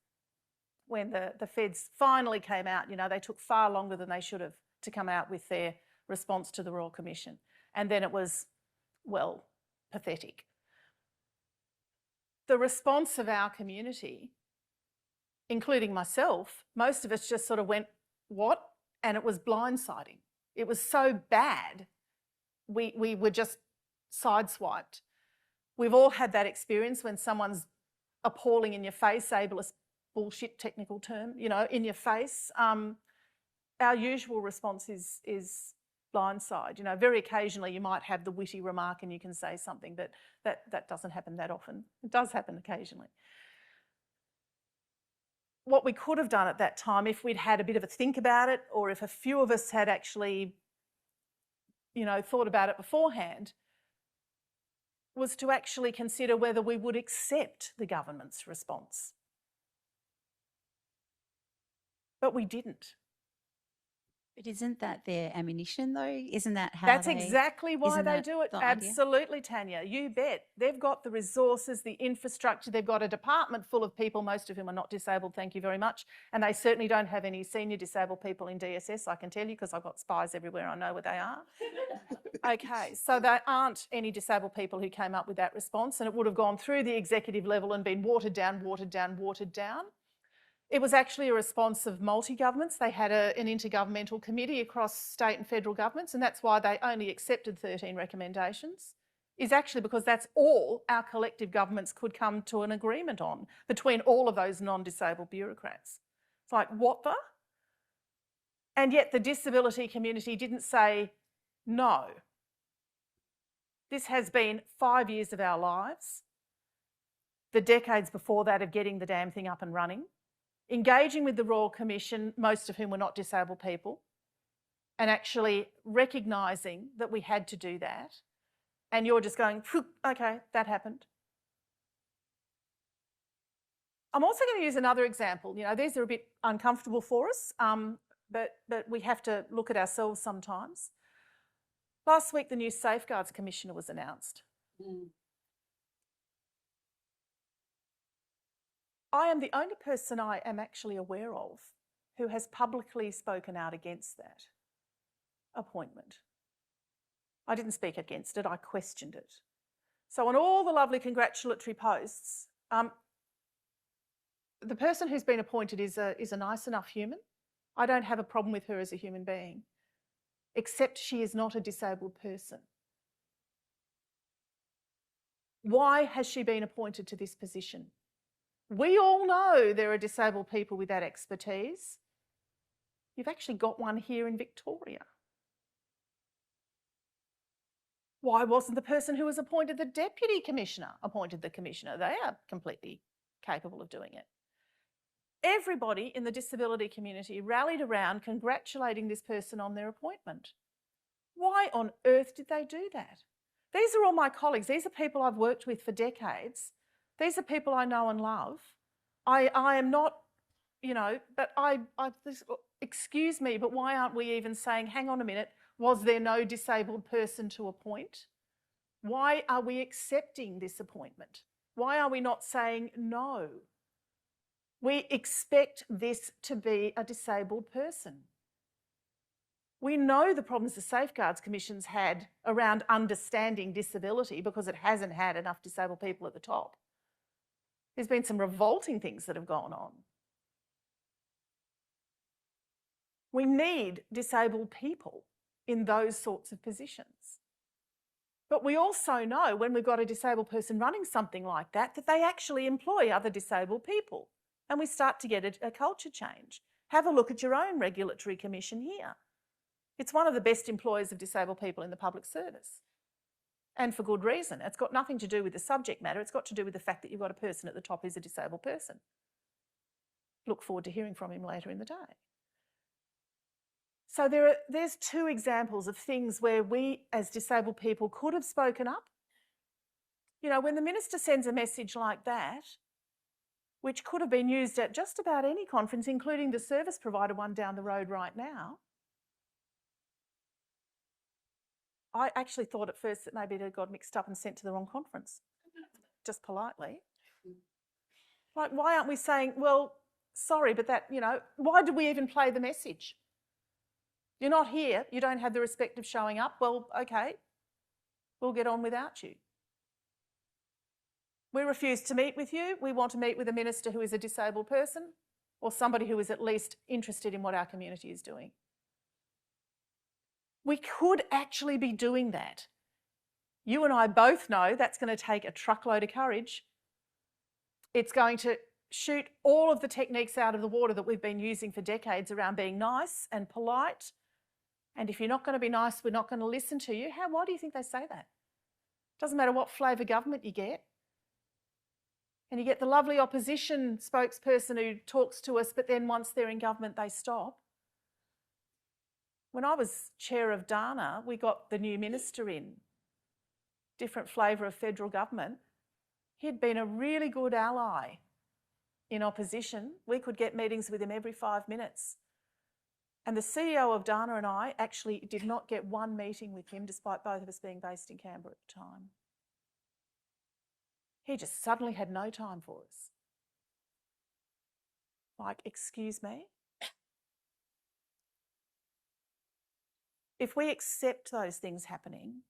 when the feds finally came out, you know, they took far longer than they should have to come out with their response to the Royal Commission. And then it was, well, pathetic. The response of our community, including myself, most of us just sort of went, what? And it was blindsiding. It was so bad, we were just sideswiped. We've all had that experience when someone's appalling in your face, ableist bullshit technical term, you know, in your face. Our usual response is blindside. You know, very occasionally you might have the witty remark and you can say something, but that doesn't happen that often. It does happen occasionally. What we could have done at that time, if we'd had a bit of a think about it, or if a few of us had actually, you know, thought about it beforehand, was to actually consider whether we would accept the government's response. But we didn't.
But isn't that their ammunition though? Isn't that how
That's exactly why they do it.
the idea?
Absolutely, Tanya. You bet. They've got the resources, the infrastructure. They've got a department full of people, most of whom are not disabled, thank you very much. And they certainly don't have any senior disabled people in DSS, I can tell you, because I've got spies everywhere. I know where they are. Okay, so there aren't any disabled people who came up with that response, and it would have gone through the executive level and been watered down, watered down, watered down. It was actually a response of multi-governments. They had an intergovernmental committee across state and federal governments, and that's why they only accepted 13 recommendations, is actually because that's all our collective governments could come to an agreement on between all of those non-disabled bureaucrats. It's like, what the? And yet the disability community didn't say no. This has been 5 years of our lives, the decades before that of getting the damn thing up and running, engaging with the Royal Commission, most of whom were not disabled people, and actually recognising that we had to do that. And you're just going, okay, that happened. I'm also going to use another example. You know, these are a bit uncomfortable for us, but we have to look at ourselves sometimes. Last week, the new Safeguards Commissioner was announced. I am the only person I am actually aware of who has publicly spoken out against that appointment. I didn't speak against it, I questioned it. So on all the lovely congratulatory posts, the person who's been appointed is a nice enough human. I don't have a problem with her as a human being, except she is not a disabled person. Why has she been appointed to this position? We all know there are disabled people with that expertise. You've actually got one here in Victoria. Why wasn't the person who was appointed the Deputy Commissioner appointed the Commissioner? They are completely capable of doing it. Everybody in the disability community rallied around congratulating this person on their appointment. Why on earth did they do that? These are all my colleagues. These are people I've worked with for decades. These are people I know and love. I am not, you know, but excuse me, but why aren't we even saying, hang on a minute, was there no disabled person to appoint? Why are we accepting this appointment? Why are we not saying no? We expect this to be a disabled person. We know the problems the Safeguards Commission's had around understanding disability because it hasn't had enough disabled people at the top. There's been some revolting things that have gone on. We need disabled people in those sorts of positions. But we also know when we've got a disabled person running something like that, that they actually employ other disabled people. And we start to get a culture change. Have a look at your own regulatory commission here. It's one of the best employers of disabled people in the public service. And for good reason. It's got nothing to do with the subject matter. It's got to do with the fact that you've got a person at the top who's a disabled person. Look forward to hearing from him later in the day. So there's two examples of things where we as disabled people could have spoken up. You know, when the minister sends a message like that, which could have been used at just about any conference, including the service provider one down the road right now, I actually thought at first that maybe it had got mixed up and sent to the wrong conference, just politely. Like, why aren't we saying, well, sorry, but that, you know, why did we even play the message? You're not here, you don't have the respect of showing up, well, okay, we'll get on without you. We refuse to meet with you, we want to meet with a minister who is a disabled person or somebody who is at least interested in what our community is doing. We could actually be doing that. You and I both know that's going to take a truckload of courage. It's going to shoot all of the techniques out of the water that we've been using for decades around being nice and polite. And if you're not going to be nice, we're not going to listen to you. Why do you think they say that? Doesn't matter what flavour government you get. And you get the lovely opposition spokesperson who talks to us, but then once they're in government, they stop. When I was chair of DANA, we got the new minister in, different flavour of federal government. He'd been a really good ally in opposition. We could get meetings with him every 5 minutes. And the CEO of DANA and I actually did not get one meeting with him, despite both of us being based in Canberra at the time. He just suddenly had no time for us. Like, excuse me? If we accept those things happening,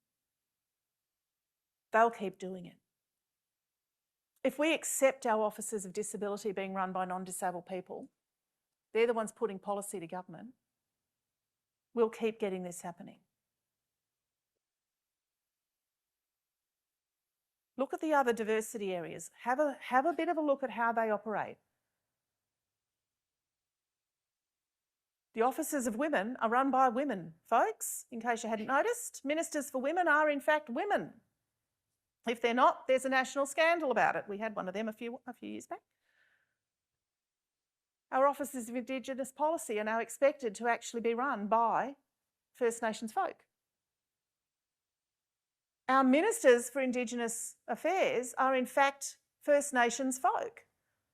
they'll keep doing it. If we accept our offices of disability being run by non-disabled people, they're the ones putting policy to government, we'll keep getting this happening. Look at the other diversity areas. Have a bit of a look at how they operate. The offices of women are run by women, folks, in case you hadn't noticed. Ministers for women are in fact women. If they're not, there's a national scandal about it. We had one of them a few years back. Our offices of Indigenous policy are now expected to actually be run by First Nations folk. Our ministers for Indigenous affairs are in fact First Nations folk.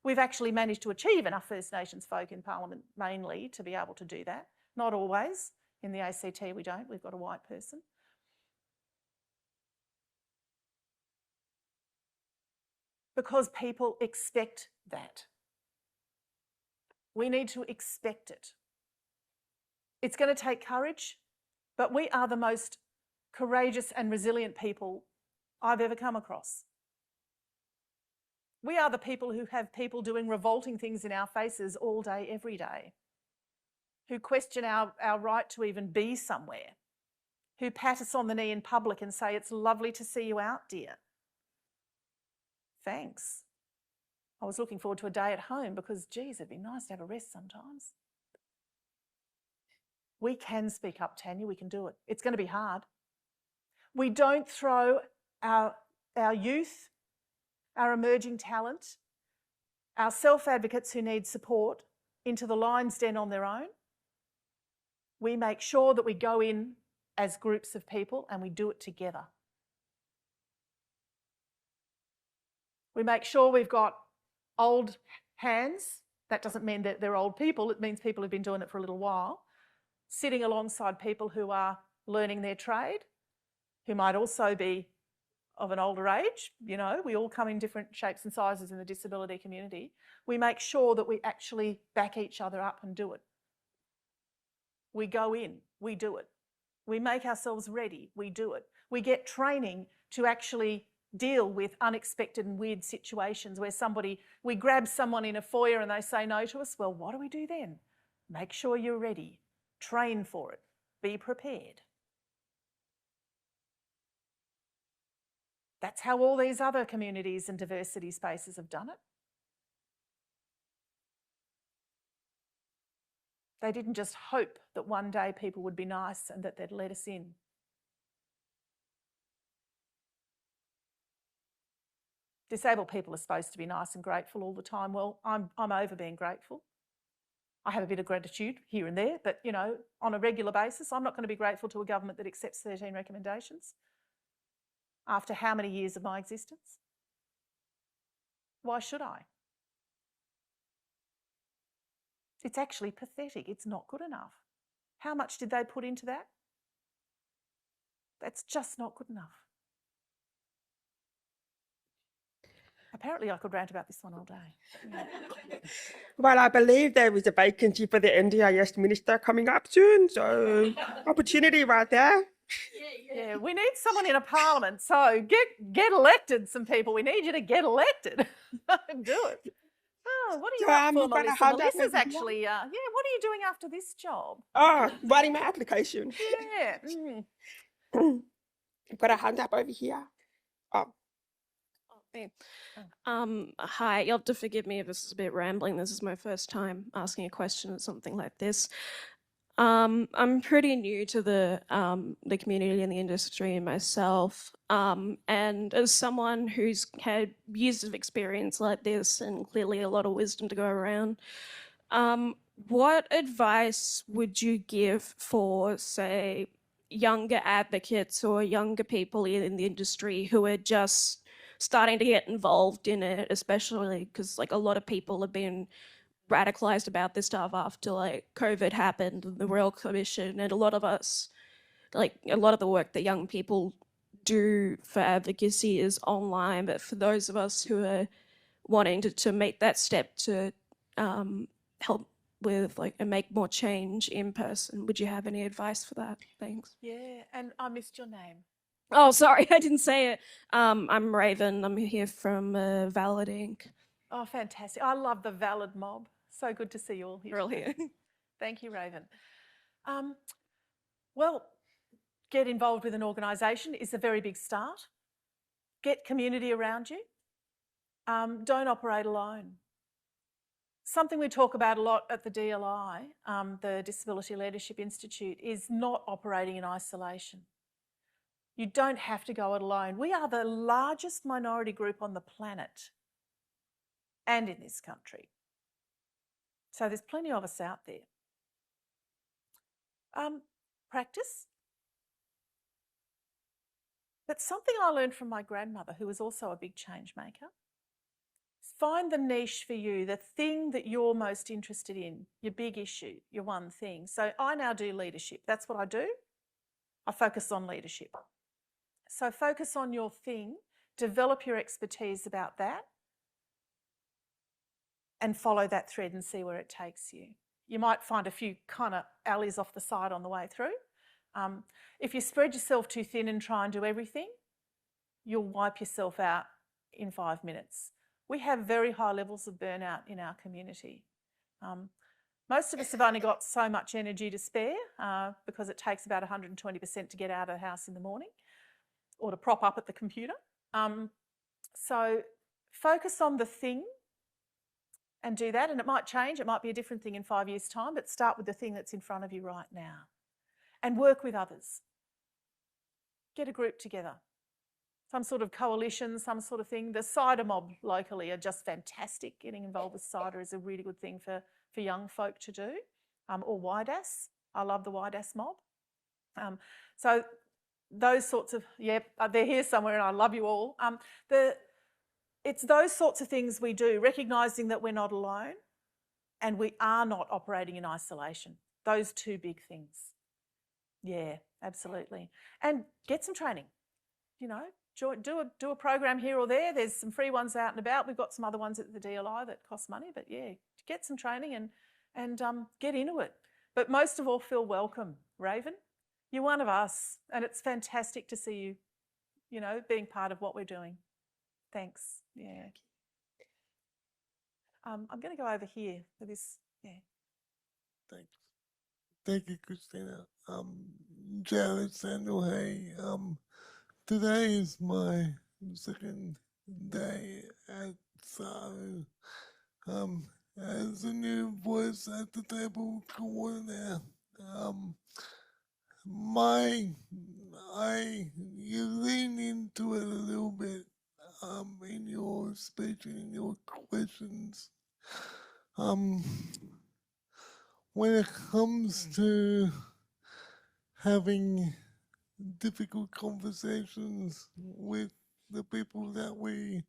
We've actually managed to achieve enough First Nations folk in Parliament mainly to be able to do that. Not always. In the ACT we don't, we've got a white person. Because people expect that. We need to expect it. It's going to take courage, but we are the most courageous and resilient people I've ever come across. We are the people who have people doing revolting things in our faces all day, every day, who question our right to even be somewhere, who pat us on the knee in public and say, "It's lovely to see you out, dear. Thanks. I was looking forward to a day at home because, geez, it'd be nice to have a rest sometimes." We can speak up, Tanya, we can do it. It's going to be hard. We don't throw our youth, our emerging talent, our self-advocates who need support into the lion's den on their own. We make sure that we go in as groups of people and we do it together. We make sure we've got old hands. That doesn't mean that they're old people. It means people who've been doing it for a little while, sitting alongside people who are learning their trade, who might also be of an older age. You know, we all come in different shapes and sizes in the disability community. We make sure that we actually back each other up and do it. We go in, we do it. We make ourselves ready, we do it. We get training to actually deal with unexpected and weird situations where we grab someone in a foyer and they say no to us. Well, what do we do then? Make sure you're ready. Train for it. Be prepared. That's how all these other communities and diversity spaces have done it. They didn't just hope that one day people would be nice and that they'd let us in. Disabled people are supposed to be nice and grateful all the time. Well, I'm over being grateful. I have a bit of gratitude here and there, but, you know, on a regular basis, I'm not going to be grateful to a government that accepts 13 recommendations after how many years of my existence? Why should I? It's actually pathetic. It's not good enough. How much did they put into that? That's just not good enough. Apparently I could rant about this one all day.
Well, I believe there is a vacancy for the NDIS minister coming up soon, so opportunity right there.
Yeah, we need someone in a parliament, so get elected, some people. We need you to get elected. Do it. Oh, what are you up for, Melissa? Melissa's actually, what are you doing after this job?
Oh, writing my application.
Yeah.
I've got a hand up over here. Oh.
Hi, you'll have to forgive me if this is a bit rambling. This is my first time asking a question or something like this. I'm pretty new to the community and the industry myself, and as someone who's had years of experience like this and clearly a lot of wisdom to go around, what advice would you give for, say, younger advocates or younger people in the industry who are just starting to get involved in it, especially because like a lot of people have been radicalized about this stuff after like COVID happened and the Royal Commission, and a lot of us, like a lot of the work that young people do for advocacy is online, but for those of us who are wanting to make that step to help with like and make more change in person, would you have any advice for that? Thanks.
Yeah, and I missed your name.
Oh, sorry, I didn't say it. I'm Raven. I'm here from Valid Inc.
Oh, fantastic. I love the Valid mob. So good to see you all here.
We're all here.
Thank you, Raven. Well, get involved with an organisation is a very big start. Get community around you. Don't operate alone. Something we talk about a lot at the DLI, the Disability Leadership Institute, is not operating in isolation. You don't have to go it alone. We are the largest minority group on the planet and in this country. So there's plenty of us out there. Practice. But something I learned from my grandmother, who was also a big change maker, is find the niche for you, the thing that you're most interested in, your big issue, your one thing. So I now do leadership. That's what I do. I focus on leadership. So focus on your thing, develop your expertise about that, and follow that thread and see where it takes you. You might find a few kind of alleys off the side on the way through. If you spread yourself too thin and try and do everything, you'll wipe yourself out in 5 minutes. We have very high levels of burnout in our community. Most of us have only got so much energy to spare because it takes about 120% to get out of the house in the morning or to prop up at the computer. So focus on the thing and do that, and it might change. It might be a different thing in 5 years' time, but start with the thing that's in front of you right now. And work with others. Get a group together. Some sort of coalition, some sort of thing. The cider mob locally are just fantastic. Getting involved with cider is a really good thing for young folk to do. Or YDAS. I love the YDAS mob. So those sorts of, they're here somewhere and I love you all. It's those sorts of things we do, recognising that we're not alone and we are not operating in isolation. Those two big things. Yeah, absolutely. And get some training, you know, do a program here or there. There's some free ones out and about. We've got some other ones at the DLI that cost money, but yeah, get some training and get into it. But most of all, feel welcome. Raven, you're one of us and it's fantastic to see you, you know, being part of what we're doing. Thanks. Yeah. I'm going to go over here for this. Yeah.
Thanks. Thank you, Christina. Jared Sandel, hey. Today is my second day at SARU. As a new voice at the table coordinator, you lean into it a little bit, in your speech and in your questions. When it comes to having difficult conversations with the people that we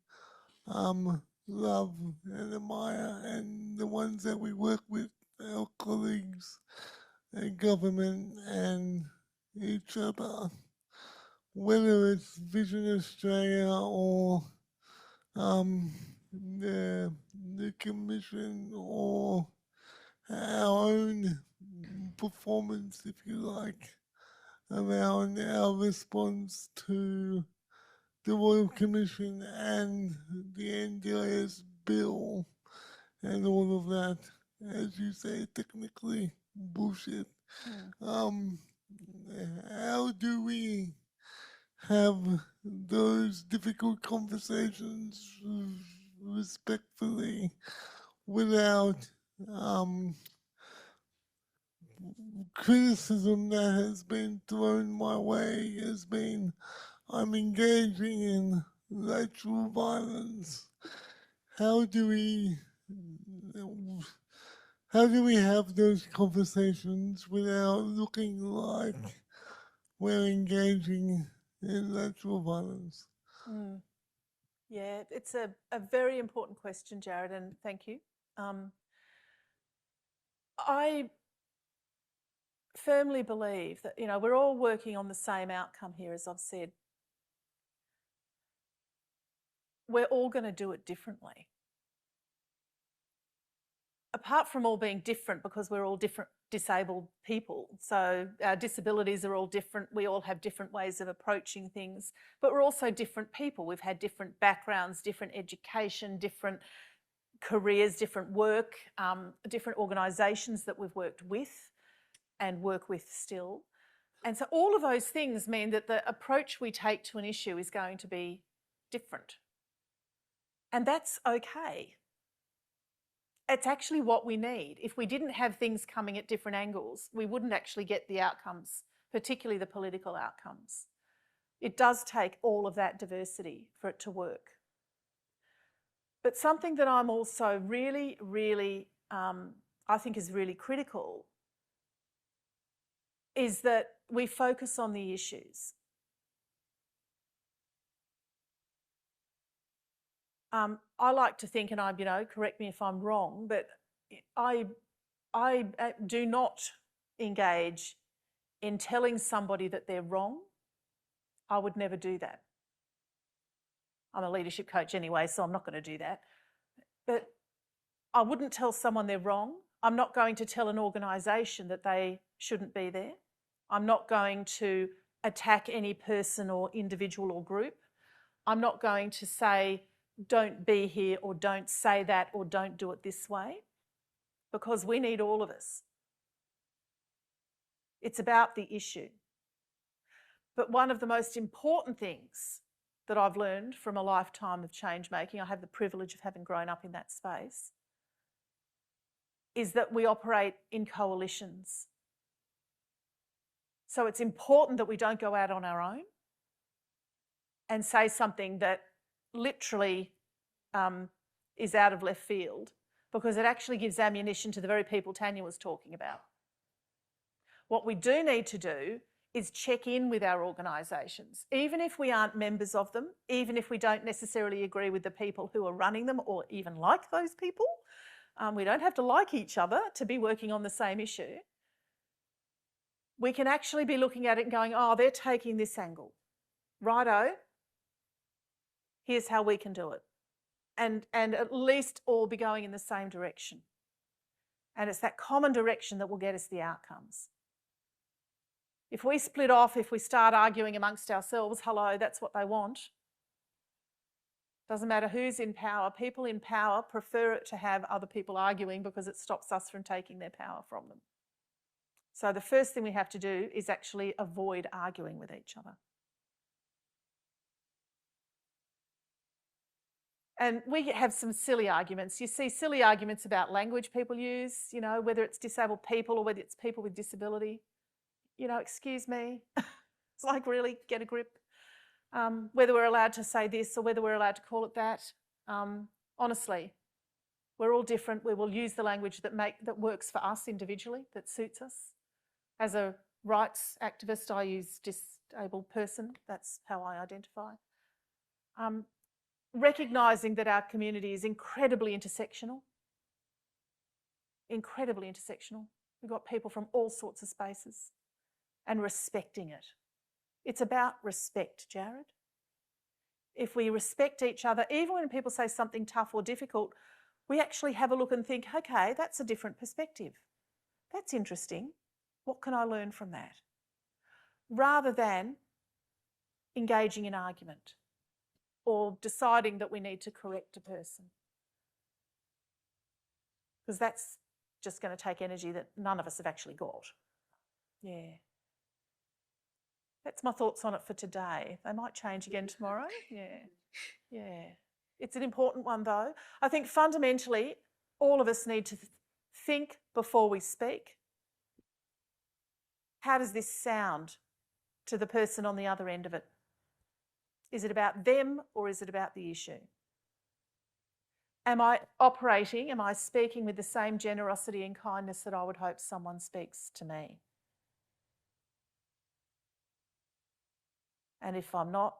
love and admire and the ones that we work with, our colleagues and government and each other, whether it's Vision Australia or the Commission or our own performance, if you like, around our response to the Royal Commission and the NDIS bill and all of that, as you say, technically bullshit. How do we have those difficult conversations respectfully without criticism that has been thrown my way has been I'm engaging in lateral violence. How do we have those conversations without looking like we're engaging in lateral violence?
Yeah, it's a very important question, Jared, and thank you. I firmly believe that, you know, we're all working on the same outcome here, as I've said. We're all going to do it differently. Apart from all being different because we're all different disabled people, so our disabilities are all different, we all have different ways of approaching things, but we're also different people. We've had different backgrounds, different education, different careers, different work, different organisations that we've worked with and work with still. And so all of those things mean that the approach we take to an issue is going to be different. And that's okay. it's actually what we need. If we didn't have things coming at different angles, we wouldn't actually get the outcomes, particularly the political outcomes. It does take all of that diversity for it to work. But something that I'm also really, really, I think is really critical is that we focus on the issues. I like to think, and I, correct me if I'm wrong, but I do not engage in telling somebody that they're wrong. I would never do that. I'm a leadership coach anyway, so I'm not going to do that. But I wouldn't tell someone they're wrong. I'm not going to tell an organisation that they shouldn't be there. I'm not going to attack any person or individual or group. I'm not going to say, don't be here or don't say that or don't do it this way, because we need all of us. It's about the issue. But one of the most important things that I've learned from a lifetime of change making, I have the privilege of having grown up in that space, is that we operate in coalitions. So it's important that we don't go out on our own and say something that literally is out of left field, because it actually gives ammunition to the very people Tanya was talking about. What we do need to do is check in with our organisations, even if we aren't members of them, even if we don't necessarily agree with the people who are running them or even like those people. We don't have to like each other to be working on the same issue. We can actually be looking at it and going, oh, they're taking this angle. Righto, here's how we can do it. And at least all be going in the same direction. And it's that common direction that will get us the outcomes. If we split off, if we start arguing amongst ourselves, hello, that's what they want. Doesn't matter who's in power. People in power prefer it to have other people arguing because it stops us from taking their power from them. So the first thing we have to do is actually avoid arguing with each other. And we have some silly arguments. You see silly arguments about language people use, whether it's disabled people or whether it's people with disability. Excuse me. It's like, really, get a grip. Whether we're allowed to say this or whether we're allowed to call it that. Honestly, we're all different. We will use the language that works for us individually, that suits us. As a rights activist, I use disabled person. That's how I identify. Recognising that our community is incredibly intersectional. Incredibly intersectional. We've got people from all sorts of spaces. And respecting it. It's about respect, Jared. If we respect each other, even when people say something tough or difficult, we actually have a look and think, okay, that's a different perspective. That's interesting. What can I learn from that? Rather than engaging in argument or deciding that we need to correct a person. Because that's just going to take energy that none of us have actually got. Yeah. That's my thoughts on it for today. They might change again tomorrow. Yeah. It's an important one though. I think fundamentally, all of us need to think before we speak. How does this sound to the person on the other end of it? Is it about them or is it about the issue? Am I speaking with the same generosity and kindness that I would hope someone speaks to me? And if I'm not,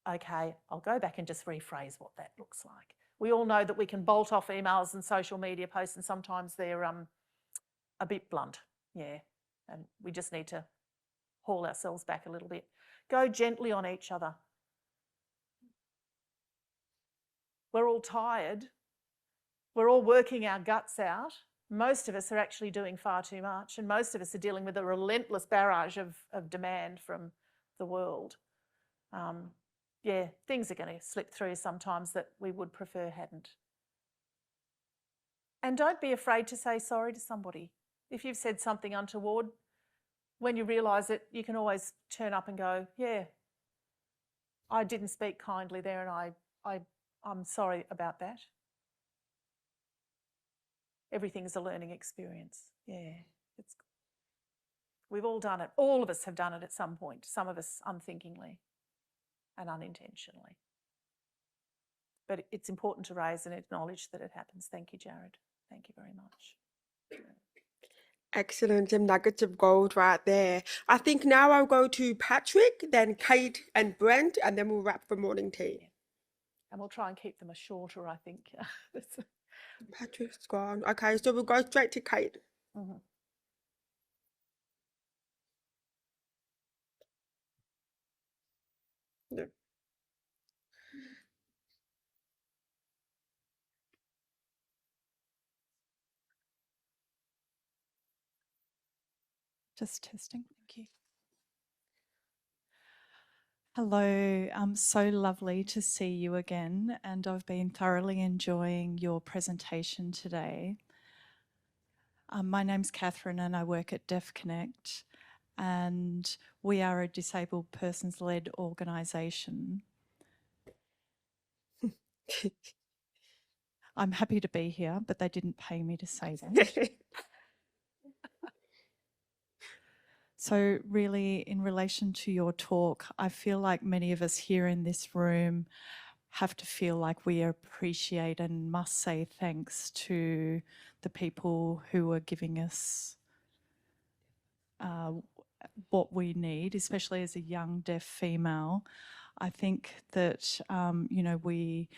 okay, I'll go back and just rephrase what that looks like. We all know that we can bolt off emails and social media posts and sometimes they're a bit blunt, and we just need to haul ourselves back a little bit. Go gently on each other. We're all tired. We're all working our guts out. Most of us are actually doing far too much and most of us are dealing with a relentless barrage of demand from the world. Things are going to slip through sometimes that we would prefer hadn't. And don't be afraid to say sorry to somebody. If you've said something untoward, when you realise it, you can always turn up and go, yeah, I didn't speak kindly there and I'm sorry about that. everything's a learning experience. Yeah, we've all done it. All of us have done it at some point, some of us unthinkingly and unintentionally. But it's important to raise and acknowledge that it happens. Thank you, Jared. Thank you very much.
Excellent. Some nuggets of gold right there. I think now I'll go to Patrick, then Kate and Brent, and then we'll wrap for morning tea.
And we'll try and keep them shorter, I think.
Patrick's gone. Okay, so we'll go straight to Kate.
Mm-hmm.
Yeah.
Just testing, thank you. Hello, so lovely to see you again, and I've been thoroughly enjoying your presentation today. My name's Catherine and I work at Deaf Connect, and we are a disabled persons-led organisation. I'm happy to be here, but they didn't pay me to say that. So really, in relation to your talk, I feel like many of us here in this room have to feel like we appreciate and must say thanks to the people who are giving us what we need, especially as a young deaf female. I think that, you know, we're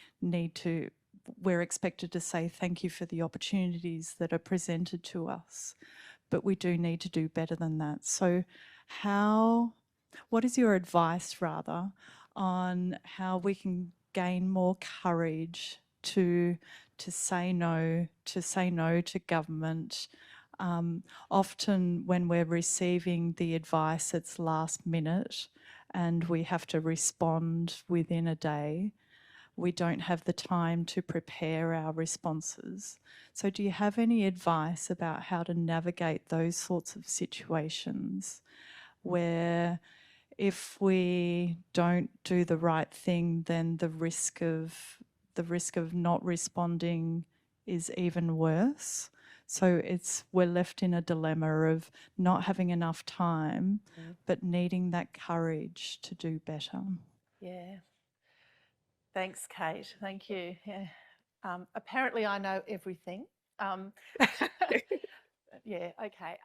expected to say thank you for the opportunities that are presented to us, but we do need to do better than that. So what is your advice rather on how we can gain more courage to say no to government? Often when we're receiving the advice, it's last minute and we have to respond within a day. We don't have the time to prepare our responses. So do you have any advice about how to navigate those sorts of situations where if we don't do the right thing, then the risk of not responding is even worse? So we're left in a dilemma of not having enough time, but needing that courage to do better.
Yeah. Thanks, Kate. Thank you. Yeah. Apparently I know everything. Yeah, okay.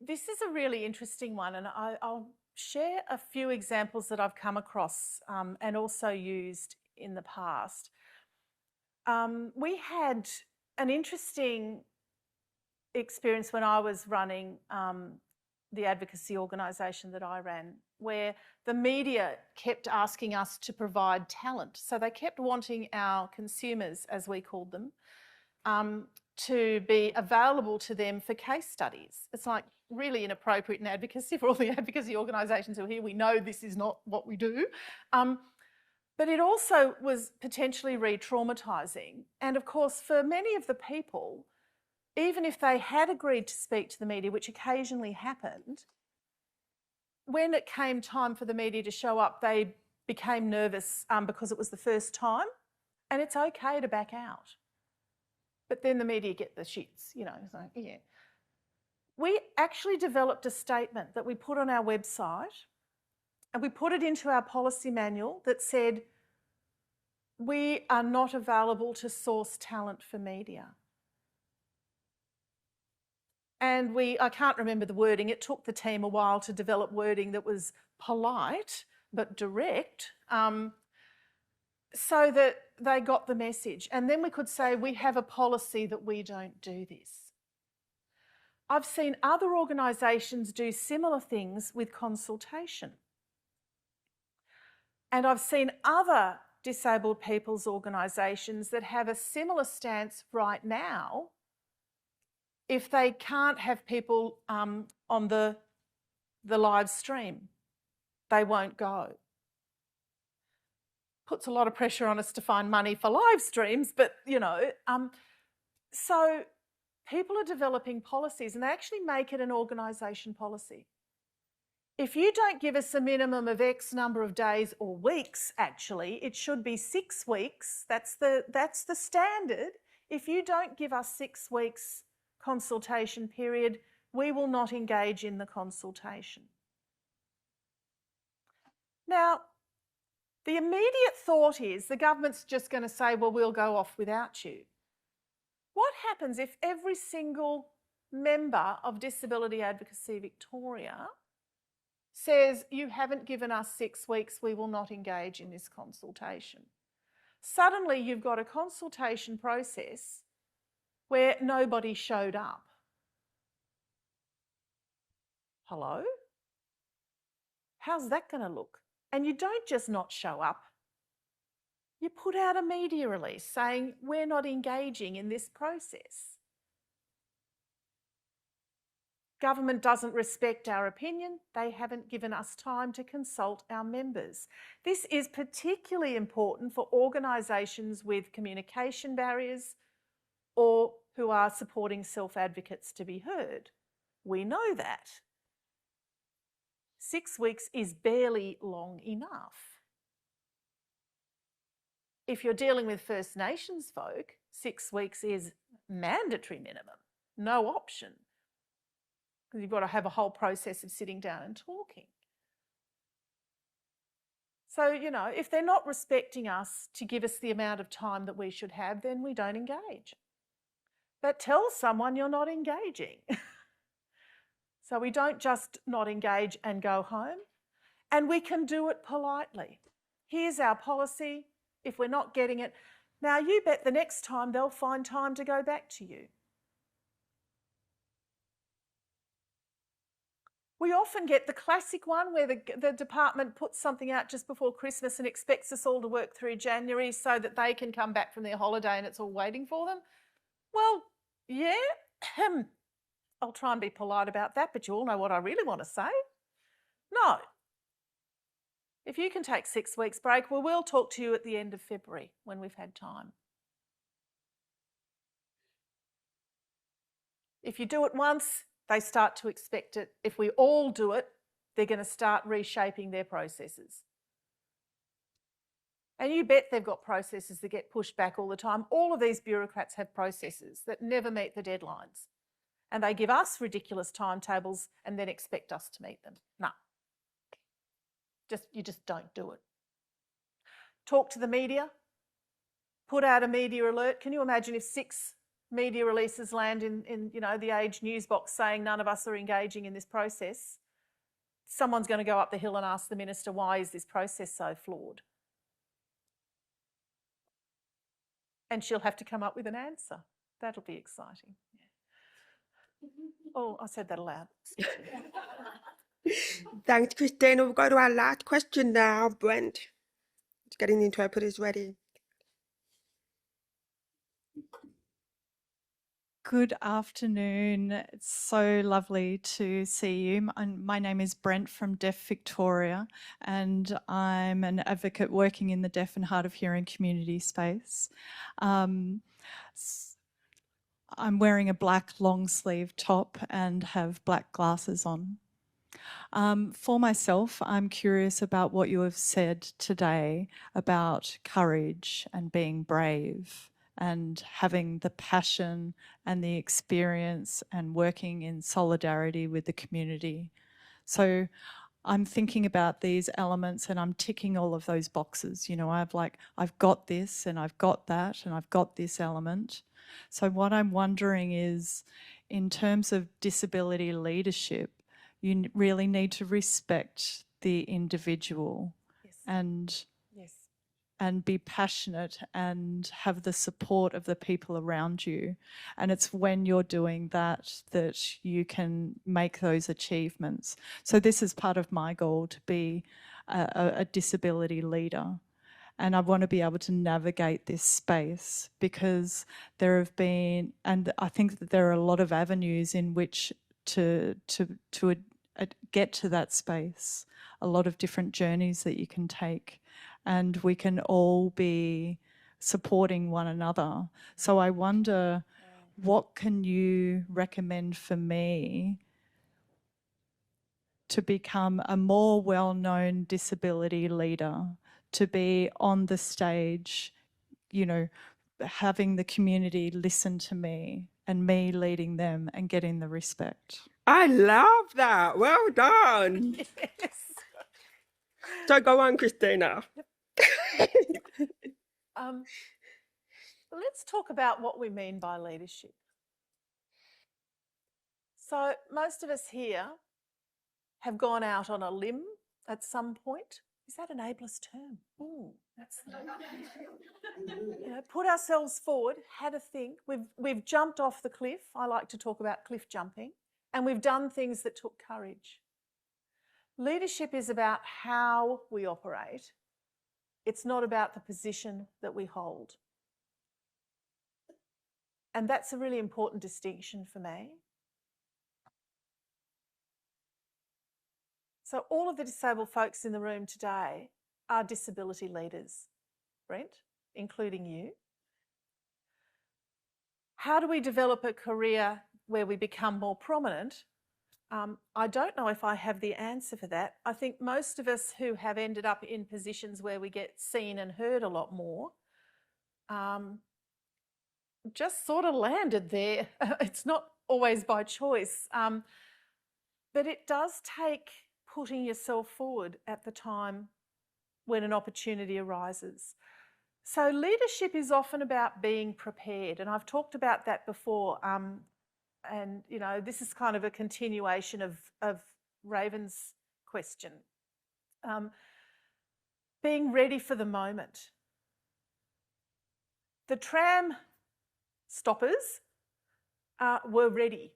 This is a really interesting one, and I'll share a few examples that I've come across and also used in the past. We had an interesting experience when I was running the advocacy organisation that I ran, where the media kept asking us to provide talent. So they kept wanting our consumers, as we called them, to be available to them for case studies. It's like really inappropriate in advocacy. For all the advocacy organisations who are here, we know this is not what we do. But it also was potentially re-traumatising. And of course, for many of the people, even if they had agreed to speak to the media, which occasionally happened, when it came time for the media to show up, they became nervous because it was the first time, and it's okay to back out. But then the media get the shits, you know, so yeah. We actually developed a statement that we put on our website, and we put it into our policy manual that said, we are not available to source talent for media. And I can't remember the wording, it took the team a while to develop wording that was polite but direct, so that they got the message. And then we could say, we have a policy that we don't do this. I've seen other organisations do similar things with consultation. And I've seen other disabled people's organisations that have a similar stance right now. If they can't have people on the live stream, they won't go. Puts a lot of pressure on us to find money for live streams, but you know, so people are developing policies and they actually make it an organisation policy. If you don't give us a minimum of X number of days or weeks, actually, it should be 6 weeks. That's the standard. If you don't give us 6 weeks consultation period, we will not engage in the consultation. Now, the immediate thought is the government's just going to say, well, we'll go off without you. What happens if every single member of Disability Advocacy Victoria says, you haven't given us 6 weeks, we will not engage in this consultation? Suddenly you've got a consultation process where nobody showed up. Hello? How's that going to look? And you don't just not show up. You put out a media release saying, we're not engaging in this process. Government doesn't respect our opinion. They haven't given us time to consult our members. This is particularly important for organisations with communication barriers or who are supporting self-advocates to be heard. We know that. 6 weeks is barely long enough. If you're dealing with First Nations folk, 6 weeks is mandatory minimum, no option. Because you've got to have a whole process of sitting down and talking. So, you know, if they're not respecting us to give us the amount of time that we should have, then we don't engage. But tell someone you're not engaging. So we don't just not engage and go home. And we can do it politely. Here's our policy. If we're not getting it, now you bet the next time they'll find time to go back to you. We often get the classic one where the department puts something out just before Christmas and expects us all to work through January so that they can come back from their holiday and it's all waiting for them. Well, yeah, I'll try and be polite about that, but you all know what I really want to say. No. If you can take 6 weeks break, well, we'll talk to you at the end of February when we've had time. If you do it once, they start to expect it. If we all do it, they're going to start reshaping their processes. And you bet they've got processes that get pushed back all the time. All of these bureaucrats have processes that never meet the deadlines. And they give us ridiculous timetables and then expect us to meet them. No. You just don't do it. Talk to the media. Put out a media alert. Can you imagine if 6 media releases land in the Age news box saying none of us are engaging in this process? Someone's going to go up the hill and ask the minister, why is this process so flawed? And she'll have to come up with an answer. That'll be exciting. Yeah. Oh, I said that aloud.
Thanks, Christina. We'll go to our last question now, Brent. Just getting the interpreters ready.
Good afternoon. It's so lovely to see you. My name is Brent from Deaf Victoria, and I'm an advocate working in the deaf and hard of hearing community space. I'm wearing a black long sleeve top and have black glasses on. For myself, I'm curious about what you have said today about courage and being brave and having the passion and the experience and working in solidarity with the community. So I'm thinking about these elements and I'm ticking all of those boxes. You know, I've got this and I've got that and I've got this element. So what I'm wondering is, in terms of disability leadership, you really need to respect the individual. Yes. And be passionate and have the support of the people around you. And it's when you're doing that that you can make those achievements. So this is part of my goal, to be a disability leader. And I want to be able to navigate this space, because there have been, and I think that there are a lot of avenues in which to get to that space, a lot of different journeys that you can take, and we can all be supporting one another. So I wonder, what can you recommend for me to become a more well-known disability leader, to be on the stage, you know, having the community listen to me and me leading them and getting the respect.
I love that. Well done.
Yes.
So go on, Christina.
Let's talk about what we mean by leadership. So most of us here have gone out on a limb at some point. Is that an ableist term? Ooh, that's put ourselves forward, had a think. We've jumped off the cliff. I like to talk about cliff jumping, and we've done things that took courage. Leadership is about how we operate. It's not about the position that we hold. And that's a really important distinction for me. So all of the disabled folks in the room today are disability leaders, Brent, including you. How do we develop a career where we become more prominent? I don't know if I have the answer for that. I think most of us who have ended up in positions where we get seen and heard a lot more just sort of landed there. It's not always by choice, but it does take putting yourself forward at the time when an opportunity arises. So leadership is often about being prepared, and I've talked about that before. And this is kind of a continuation of Raven's question. Being ready for the moment. The tram stoppers were ready.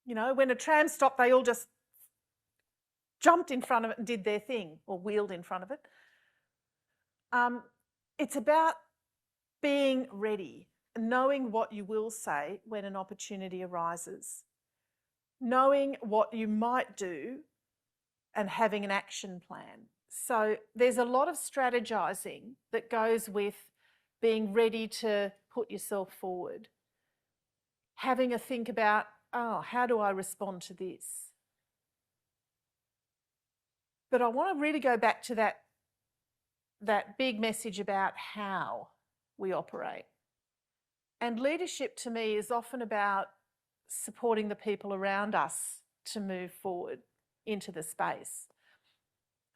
When a tram stopped, they all just jumped in front of it and did their thing, or wheeled in front of it. It's about being ready, knowing what you will say when an opportunity arises, knowing what you might do and having an action plan. So there's a lot of strategizing that goes with being ready to put yourself forward, having a think about, how do I respond to this? But I want to really go back to that big message about how we operate. And leadership to me is often about supporting the people around us to move forward into the space.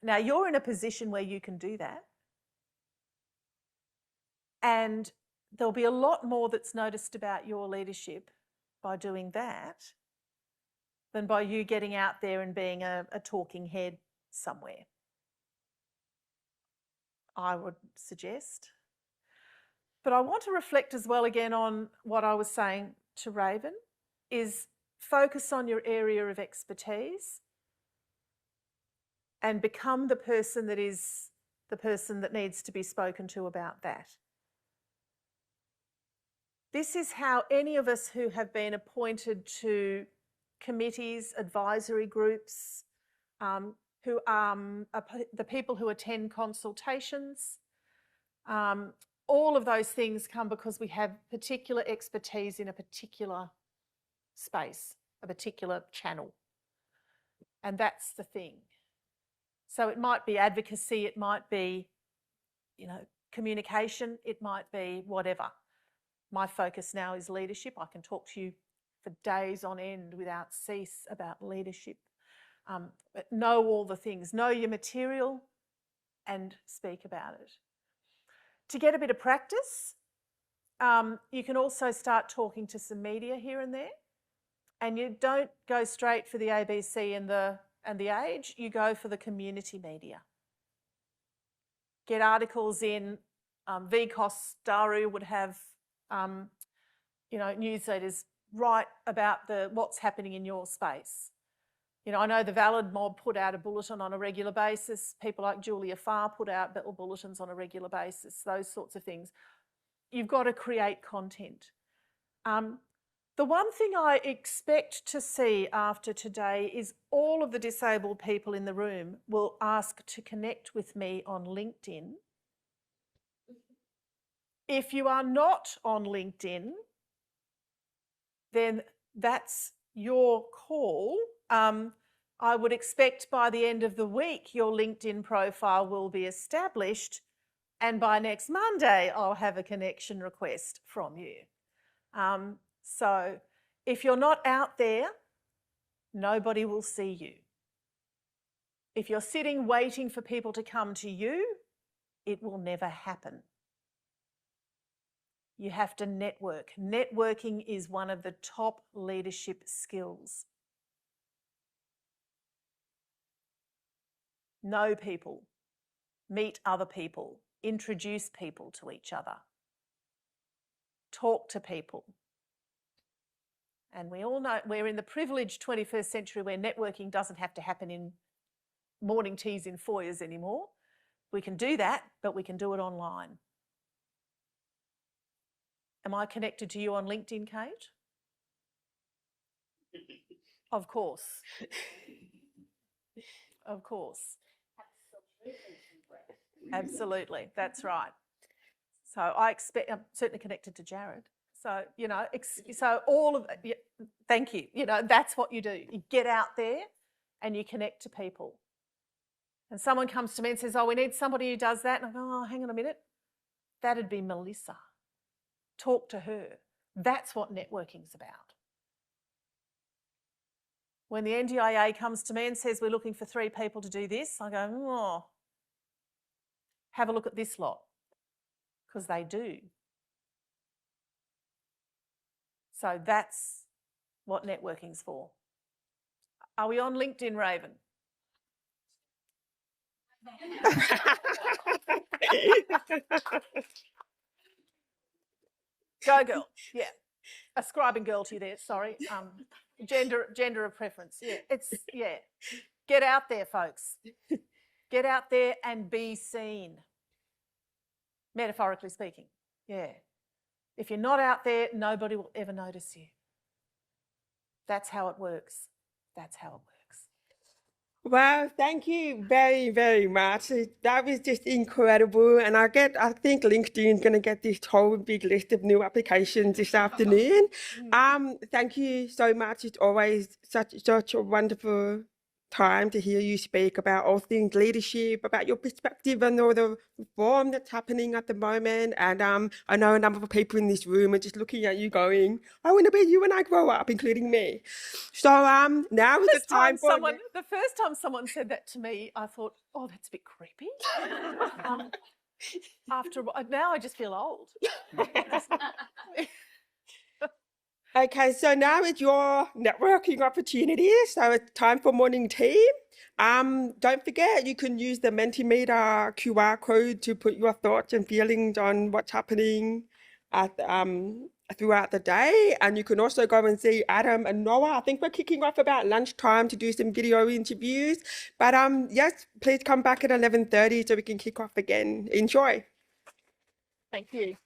Now, you're in a position where you can do that. And there'll be a lot more that's noticed about your leadership by doing that than by you getting out there and being a talking head somewhere, I would suggest. But I want to reflect as well again on what I was saying to Raven, is focus on your area of expertise and become the person that is the person that needs to be spoken to about that. This is how any of us who have been appointed to committees, advisory groups, who are the people who attend consultations, all of those things come because we have particular expertise in a particular space, a particular channel. And that's the thing. So it might be advocacy, it might be, communication, it might be whatever. My focus now is leadership. I can talk to you for days on end without cease about leadership. But know all the things, know your material and speak about it. To get a bit of practice, you can also start talking to some media here and there. And you don't go straight for the ABC and the Age, you go for the community media. Get articles in, VCOS, Daru would have newsletters write about what's happening in your space. I know the Valid Mob put out a bulletin on a regular basis. People like Julia Farr put out bulletins on a regular basis, those sorts of things. You've got to create content. The one thing I expect to see after today is all of the disabled people in the room will ask to connect with me on LinkedIn. If you are not on LinkedIn, then that's your call. I would expect by the end of the week your LinkedIn profile will be established, And by next Monday, I'll have a connection request from you. So if you're not out there, nobody will see you. If you're sitting waiting for people to come to you, it will never happen. You have to network. Networking is one of the top leadership skills. Know people, meet other people, introduce people to each other, talk to people. And we all know we're in the privileged 21st century where networking doesn't have to happen in morning teas in foyers anymore. We can do that, but we can do it online. Am I connected to you on LinkedIn, Kate? Of course. Of course. Absolutely, that's right. So I expect, I'm certainly connected to Jared. So, you know, so all of it, thank you. You know, that's what you do. You get out there and you connect to people. And someone comes to me and says, oh, we need somebody who does that. And I go, oh, hang on a minute. That'd be Melissa. Talk to her. That's what networking's about. When the NDIA comes to me and says, we're looking for 3 people to do this, I go, oh, have a look at this lot, because they do. So that's what networking's for. Are we on LinkedIn, Raven? Go girl, yeah. Ascribing girl to you there, sorry. Gender of preference, yeah. Yeah. Get out there, folks. Get out there and be seen. Metaphorically speaking, yeah. If you're not out there, nobody will ever notice you. That's how it works. That's how it works.
Wow, thank you very, very much. That was just incredible. And I think LinkedIn's going to get this whole big list of new applications this afternoon. Thank you so much. It's always such a wonderful time to hear you speak about all things leadership, about your perspective on all the reform that's happening at the moment. And I know a number of people in this room are just looking at you going, I want to be you when I grow up, including me. So now is the time for...
The first time someone said that to me, I thought, oh, that's a bit creepy. Now I just feel old.
Okay, so now it's your networking opportunity. So it's time for morning tea. Don't forget, you can use the Mentimeter QR code to put your thoughts and feelings on what's happening at, throughout the day. And you can also go and see Adam and Noah. I think we're kicking off about lunchtime to do some video interviews. But yes, please come back at 11:30 so we can kick off again. Enjoy.
Thank you.